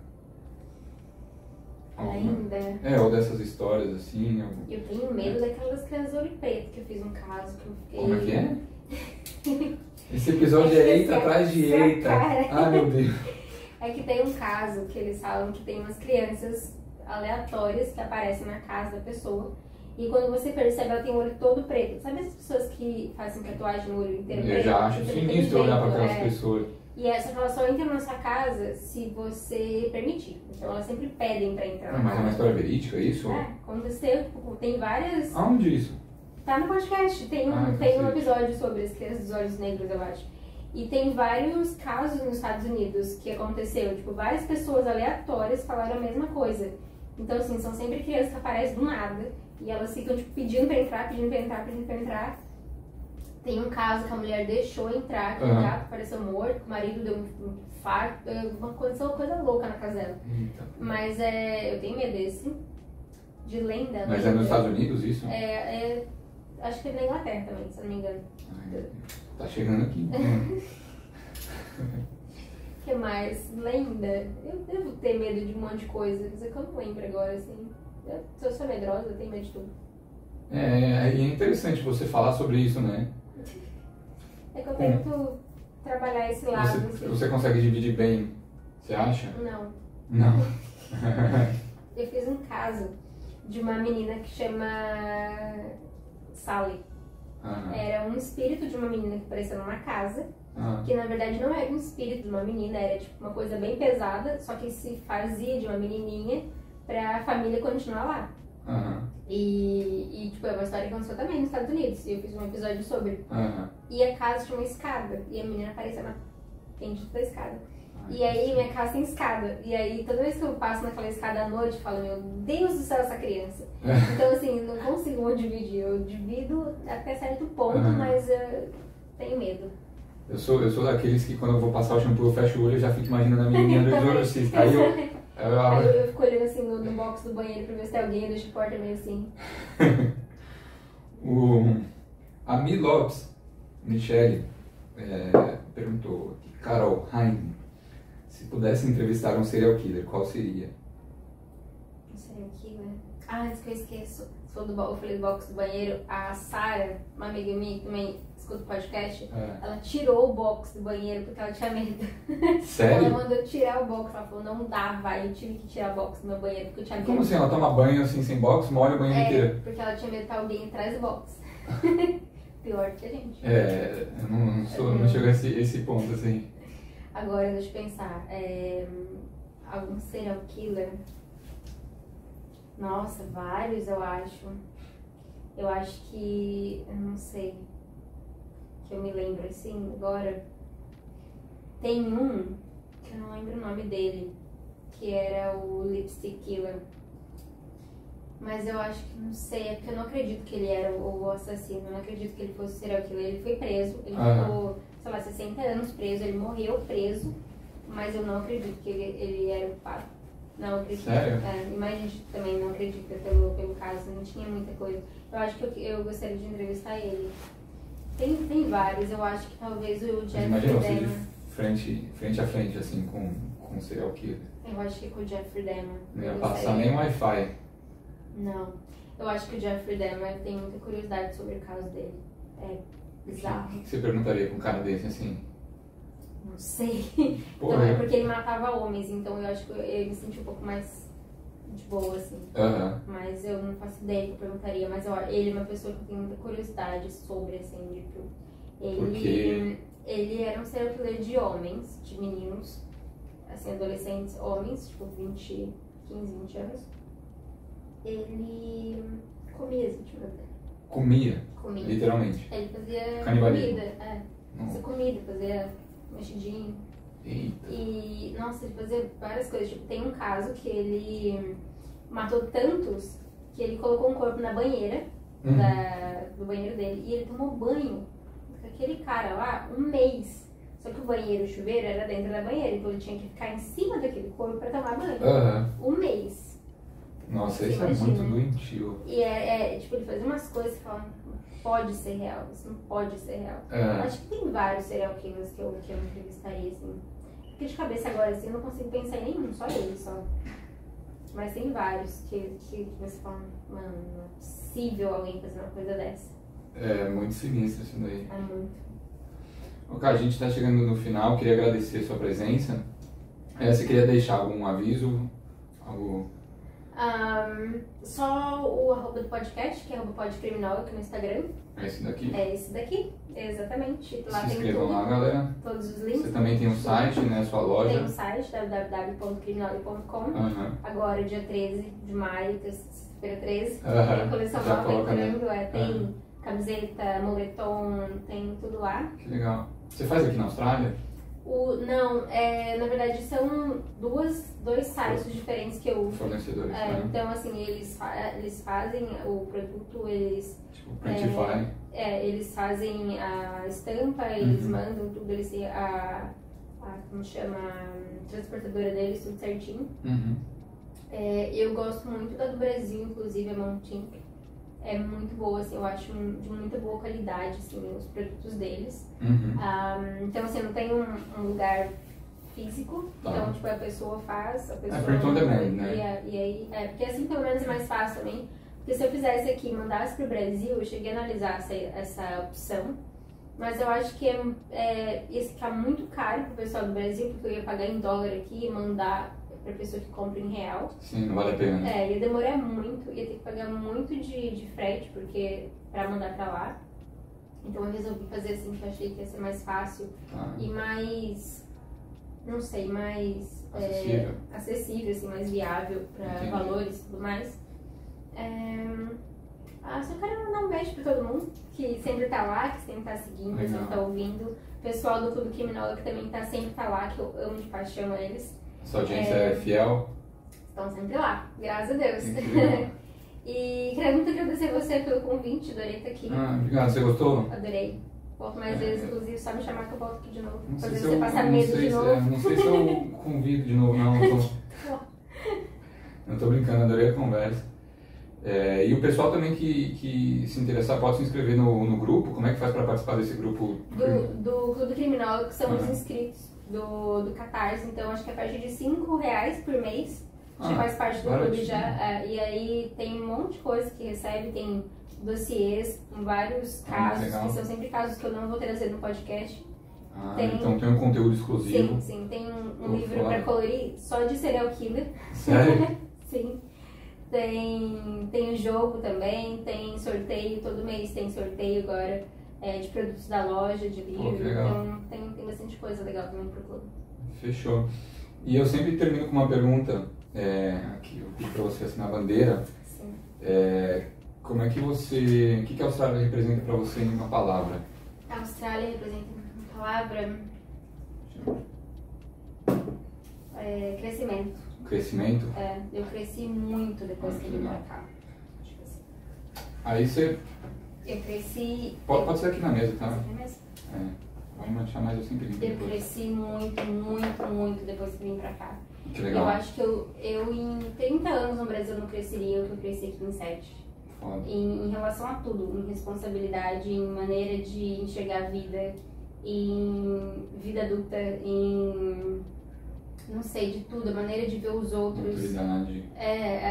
Speaker 2: Lenda?
Speaker 1: Ou dessas histórias assim.
Speaker 2: Eu tenho medo daquelas crianças olho preto, que eu fiz um caso que eu fiquei...
Speaker 1: Como é que é? Esse episódio é eita atrás de eita. Ai, meu Deus.
Speaker 2: É que tem um caso que eles falam que tem umas crianças aleatórias que aparecem na casa da pessoa. E quando você percebe, ela tem o olho todo preto. Sabe as pessoas que fazem tatuagem no olho inteiro preto?
Speaker 1: Eu já acho sinistro olhar para aquelas pessoas.
Speaker 2: E essa ela só entra na sua casa se você permitir. Então elas sempre pedem pra entrar na
Speaker 1: Mas
Speaker 2: casa.
Speaker 1: é uma história verídica, isso?
Speaker 2: Aconteceu, tipo, tem várias...
Speaker 1: Aonde isso?
Speaker 2: Tá no podcast, tem um episódio sobre as crianças dos olhos negros, eu acho. E tem vários casos nos Estados Unidos que aconteceu, tipo, várias pessoas aleatórias falaram a mesma coisa. Então, assim, são sempre crianças que aparecem do nada e elas ficam, tipo, pedindo pra entrar. Tem um caso que a mulher deixou entrar, que o gato apareceu morto, o marido deu um infarto, uma coisa louca na casa dela. Mas eu tenho medo desse, de lenda.
Speaker 1: Mas é nos Estados Unidos isso?
Speaker 2: Acho que é na Inglaterra também, se eu não me engano.
Speaker 1: Tá chegando aqui.
Speaker 2: O que mais? Lenda? Eu devo ter medo de um monte de coisa, quer dizer que eu não lembro agora, assim. Eu sou medrosa, eu tenho medo de tudo.
Speaker 1: E é interessante você falar sobre isso, né?
Speaker 2: É que eu tento trabalhar esse lado.
Speaker 1: Você consegue dividir bem, você acha?
Speaker 2: Não. Eu fiz um caso de uma menina que chama Sally. Era um espírito de uma menina que apareceu numa casa, que na verdade não era um espírito de uma menina, era tipo uma coisa bem pesada, só que se fazia de uma menininha pra família continuar lá. E tipo, é uma história que aconteceu também nos Estados Unidos, e eu fiz um episódio sobre. E a casa tinha uma escada, e a menina apareceu na frente da escada. E aí minha casa tem escada, e aí toda vez que eu passo naquela escada à noite, eu falo, meu Deus do céu, essa criança. Então assim, não consigo dividir, eu divido até certo ponto, mas eu tenho medo.
Speaker 1: Eu sou daqueles que quando eu vou passar o shampoo eu fecho o olho e já fico imaginando a menininha do exorcista. Aí eu
Speaker 2: fico olhando assim no box do banheiro pra ver se tem alguém, eu deixo a porta meio assim.
Speaker 1: A Mi Lopes, Michele, perguntou aqui, Carol Heine, se pudesse entrevistar um serial killer, qual seria?
Speaker 2: Um serial killer? Antes que eu esqueço, eu falei do box do banheiro, a Sara, uma amiga minha que também escuta o podcast, ela tirou o box do banheiro porque ela tinha medo.
Speaker 1: Sério?
Speaker 2: Ela mandou tirar o box, ela falou, não dá, vai, eu tive que tirar o box do meu banheiro porque eu tinha medo.
Speaker 1: Como assim? Ela toma banho assim sem box, molha o banheiro inteiro?
Speaker 2: Porque ela tinha medo de estar alguém atrás do box. Pior que a gente.
Speaker 1: Eu não chego a esse ponto assim.
Speaker 2: Agora, deixa eu pensar, algum serial killer? Nossa, vários eu acho. Eu acho que, eu não sei, que eu me lembro assim agora. Tem um, que eu não lembro o nome dele, que era o Lipstick Killer. Mas eu acho que, não sei, é porque eu não acredito que ele era o assassino, eu não acredito que ele fosse o serial killer. Ele foi preso, ele ficou, sei lá, 60 anos preso, ele morreu preso, mas eu não acredito que ele era o culpado. Não acredito.
Speaker 1: Sério?
Speaker 2: E mais gente também não acredita pelo caso, não tinha muita coisa. Eu acho que eu gostaria de entrevistar ele. Tem vários, eu acho que talvez o Jeffrey Dahmer.
Speaker 1: Imagina você de frente a frente, assim, com o serial killer.
Speaker 2: Eu acho que com o Jeffrey Dahmer.
Speaker 1: Não ia passar nem Wi-Fi.
Speaker 2: Não. Eu acho que o Jeffrey Dahmer tem muita curiosidade sobre o caso dele. É bizarro.
Speaker 1: O que você perguntaria com um cara desse, assim?
Speaker 2: Não sei.
Speaker 1: Porra.
Speaker 2: Então, é porque ele matava homens, então eu acho que eu me senti um pouco mais de boa, assim. Mas eu não faço ideia que eu perguntaria, mas ele é uma pessoa que eu tenho muita curiosidade sobre, assim, tipo... Ele era um serial killer de homens, de meninos, assim, adolescentes, homens, tipo 15, 20 anos. Ele comia as vítimas dele.
Speaker 1: Comia? Literalmente?
Speaker 2: Ele fazia
Speaker 1: canibalismo.
Speaker 2: Comida, fazia comida, fazia mexidinho.
Speaker 1: Eita.
Speaker 2: E, nossa, ele fazia várias coisas. Tipo, tem um caso que ele matou tantos que ele colocou um corpo na banheira do banheiro dele e ele tomou banho com aquele cara lá um mês. Só que o banheiro, o chuveiro, era dentro da banheira, então ele tinha que ficar em cima daquele corpo pra tomar banho. Um mês.
Speaker 1: Nossa, isso é muito doentio.
Speaker 2: E tipo, ele fazia umas coisas que falam, pode ser real, isso não pode ser real. Acho que tem vários serial killers que eu entrevistaria, assim. Porque de cabeça agora, assim, eu não consigo pensar em nenhum, só ele, só. Mas tem vários que você fala, mano, não é possível alguém fazer uma coisa dessa.
Speaker 1: É muito sinistro isso daí.
Speaker 2: É muito.
Speaker 1: Ok, a gente está chegando no final, queria agradecer a sua presença. Você queria deixar algum aviso?
Speaker 2: Só o arroba do podcast, que é @podcriminal aqui no Instagram.
Speaker 1: É esse daqui?
Speaker 2: É esse daqui, exatamente. Lá
Speaker 1: Se
Speaker 2: tem
Speaker 1: inscrevam
Speaker 2: tudo,
Speaker 1: lá, galera.
Speaker 2: todos os links.
Speaker 1: Você também tem um site, né? Sua loja.
Speaker 2: Tem um site, www.criminal.com. Agora, dia 13 de maio, terça-feira 13, tem a coleção
Speaker 1: Já
Speaker 2: nova
Speaker 1: coloca,
Speaker 2: entrando.
Speaker 1: né?
Speaker 2: Tem camiseta, moletom, tem tudo lá.
Speaker 1: Que legal. Você faz aqui na Austrália?
Speaker 2: Não, na verdade são dois sites diferentes que eu uso.
Speaker 1: Fornecedores, né?
Speaker 2: Então, assim, eles fazem o produto, eles...
Speaker 1: Tipo, Printify.
Speaker 2: Eles fazem a estampa, eles mandam tudo, eles têm como chama, transportadora deles, tudo certinho. Eu gosto muito da do Brasil, inclusive, a Mountain. É muito boa, assim, eu acho de muita boa qualidade, assim, os produtos deles. Então, assim, não tem um lugar físico, então, tipo, a pessoa faz, a pessoa...
Speaker 1: É print on demand, né?
Speaker 2: E aí, porque assim, pelo menos, é mais fácil também. Porque se eu fizesse aqui e mandasse pro Brasil, eu cheguei a analisar essa opção, mas eu acho que ia ficar muito caro pro pessoal do Brasil, porque eu ia pagar em dólar aqui e mandar pra pessoa que compra em real.
Speaker 1: Sim, não vale a pena, né?
Speaker 2: Ia demorar muito, ia ter que pagar muito de frete, porque pra mandar pra lá. Então eu resolvi fazer assim, que eu achei que ia ser mais fácil e mais, não sei, mais acessível, assim, mais viável pra valores e tudo mais. Só quero mandar um beijo pra todo mundo que sempre tá lá, que sempre tá seguindo, que sempre tá ouvindo. O pessoal do Clube Criminólogo que também sempre tá lá, que eu amo de paixão eles.
Speaker 1: Sua audiência é fiel?
Speaker 2: Estão sempre lá, graças a Deus. E queria muito agradecer você pelo convite, adorei estar aqui.
Speaker 1: Obrigado, você gostou?
Speaker 2: Adorei. Volto mais vezes, inclusive, só me chamar que eu volto aqui de novo.
Speaker 1: Não sei
Speaker 2: Fazer
Speaker 1: se
Speaker 2: você passar medo de novo.
Speaker 1: Não sei se eu convido de novo, não. Eu tô brincando, adorei a conversa. E o pessoal também que se interessar pode se inscrever no grupo. Como é que faz para participar desse grupo?
Speaker 2: Do Clube Criminólogo, que são os inscritos do Catarse. Então, acho que a partir de R$5 por mês já faz parte do clube já. E aí tem um monte de coisa que recebe, tem dossiês com vários casos, que são sempre casos que eu não vou trazer no podcast.
Speaker 1: Então tem um conteúdo exclusivo.
Speaker 2: Sim, tem um livro para colorir só de serial killer.
Speaker 1: Sério?
Speaker 2: Sim. Tem o jogo também, tem sorteio, todo mês tem sorteio agora de produtos da loja, de livro. Então tem bastante coisa legal também pro clube.
Speaker 1: Fechou. E eu sempre termino com uma pergunta, aqui eu pedi pra você assinar a bandeira.
Speaker 2: Sim.
Speaker 1: Como é que você... O que a Austrália representa pra você em uma palavra?
Speaker 2: A Austrália representa em uma palavra... crescimento.
Speaker 1: Crescimento?
Speaker 2: Eu cresci muito depois que vim pra cá. Acho que assim.
Speaker 1: Aí você...
Speaker 2: Eu cresci...
Speaker 1: Pode ser aqui na mesa, tá?
Speaker 2: Pode ser aqui na mesa?
Speaker 1: Pode manchar, mas eu sempre limpo.
Speaker 2: Eu cresci muito, muito, muito depois que vim pra cá.
Speaker 1: Que legal.
Speaker 2: Eu acho que eu em 30 anos no Brasil não cresceria o que eu cresci aqui em 7.
Speaker 1: Foda.
Speaker 2: Em relação a tudo, em responsabilidade, em maneira de enxergar a vida, em vida adulta, em... não sei, de tudo, a maneira de ver os outros.
Speaker 1: Autoridade.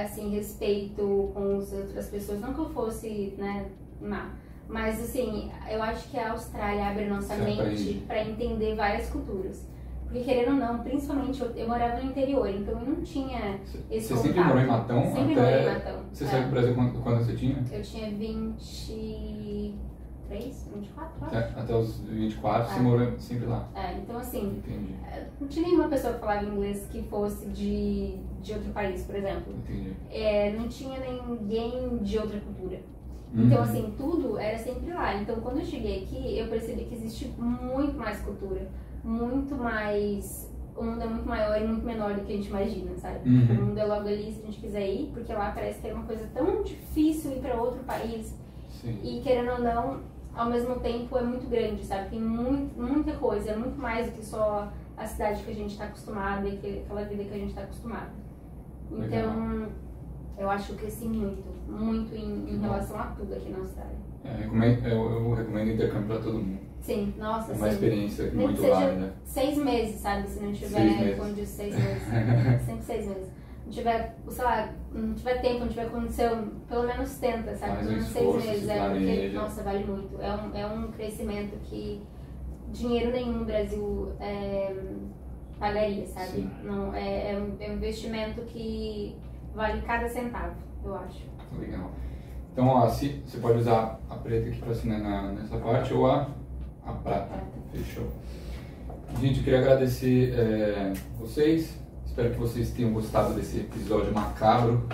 Speaker 2: Assim, respeito com as outras pessoas. Não que eu fosse, né, má. Mas, assim, eu acho que a Austrália abre a nossa mente para entender várias culturas. Porque, querendo ou não, principalmente, eu morava no interior, então eu não tinha esse contato.
Speaker 1: Você sempre morou em Matão?
Speaker 2: Sempre morei em Matão.
Speaker 1: Você saiu do Brasil quando você tinha?
Speaker 2: Eu tinha 23, 24, acho.
Speaker 1: Até os 24, você morou sempre lá?
Speaker 2: Então assim,
Speaker 1: Entendi.
Speaker 2: Não tinha nenhuma pessoa que falava inglês que fosse de outro país, por exemplo.
Speaker 1: Entendi.
Speaker 2: Não tinha ninguém de outra cultura. Então assim, tudo era sempre lá. Então quando eu cheguei aqui, eu percebi que existe muito mais cultura, muito mais... O mundo é muito maior e muito menor do que a gente imagina, sabe? O mundo é logo ali se a gente quiser ir, porque lá parece que é uma coisa tão difícil ir para outro país.
Speaker 1: Sim.
Speaker 2: E querendo ou não, ao mesmo tempo é muito grande, sabe? Tem muita coisa, é muito mais do que só a cidade que a gente está acostumado e aquela vida que a gente está acostumado. Então, eu acho que eu cresci muito em relação a tudo aqui na Austrália.
Speaker 1: Eu recomendo intercâmbio para todo mundo.
Speaker 2: Sim, nossa,
Speaker 1: é uma experiência
Speaker 2: nem
Speaker 1: muito
Speaker 2: que seja
Speaker 1: válida.
Speaker 2: 6 meses, sabe? Se não tiver quando 6 meses. Sempre 6 meses. Não tiver, sei lá, não tiver tempo, não tiver condição, pelo menos tenta, sabe?
Speaker 1: Faz
Speaker 2: pelo menos 6 meses. Porque, nossa, vale muito. É um crescimento que dinheiro nenhum no Brasil pagaria, sabe? Não, é um investimento que vale cada centavo, eu acho.
Speaker 1: Legal. Então, ó, você pode usar a preta aqui para assinar nessa parte ou a prata. Fechou. Gente, eu queria agradecer vocês. Espero que vocês tenham gostado desse episódio macabro.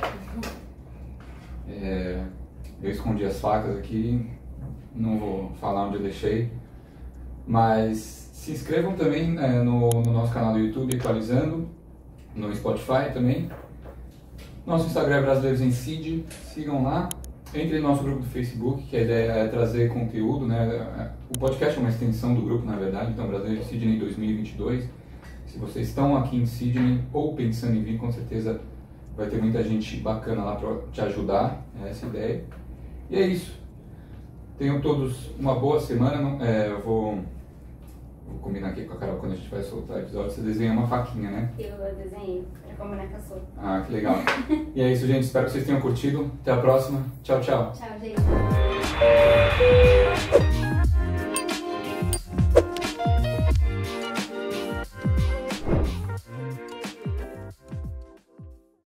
Speaker 1: Eu escondi as facas aqui. não vou falar onde eu deixei. Mas se inscrevam também no nosso canal do YouTube, Equalizando, no Spotify também. Nosso Instagram é Brasileiros em Seed, sigam lá. Entre no nosso grupo do Facebook, que a ideia é trazer conteúdo, né? O podcast é uma extensão do grupo, na verdade, então Brasileiros em Sydney 2022. Se vocês estão aqui em Sydney ou pensando em vir, com certeza vai ter muita gente bacana lá para te ajudar, é essa a ideia. E é isso. Tenham todos uma boa semana. Eu vou combinar aqui com a Carol quando a gente vai soltar o episódio. Você desenha uma faquinha, né?
Speaker 2: Eu desenhei pra combinar com a sua.
Speaker 1: Ah, que legal. E é isso, gente. Espero que vocês tenham curtido. Até a próxima. Tchau, tchau.
Speaker 2: Tchau, gente.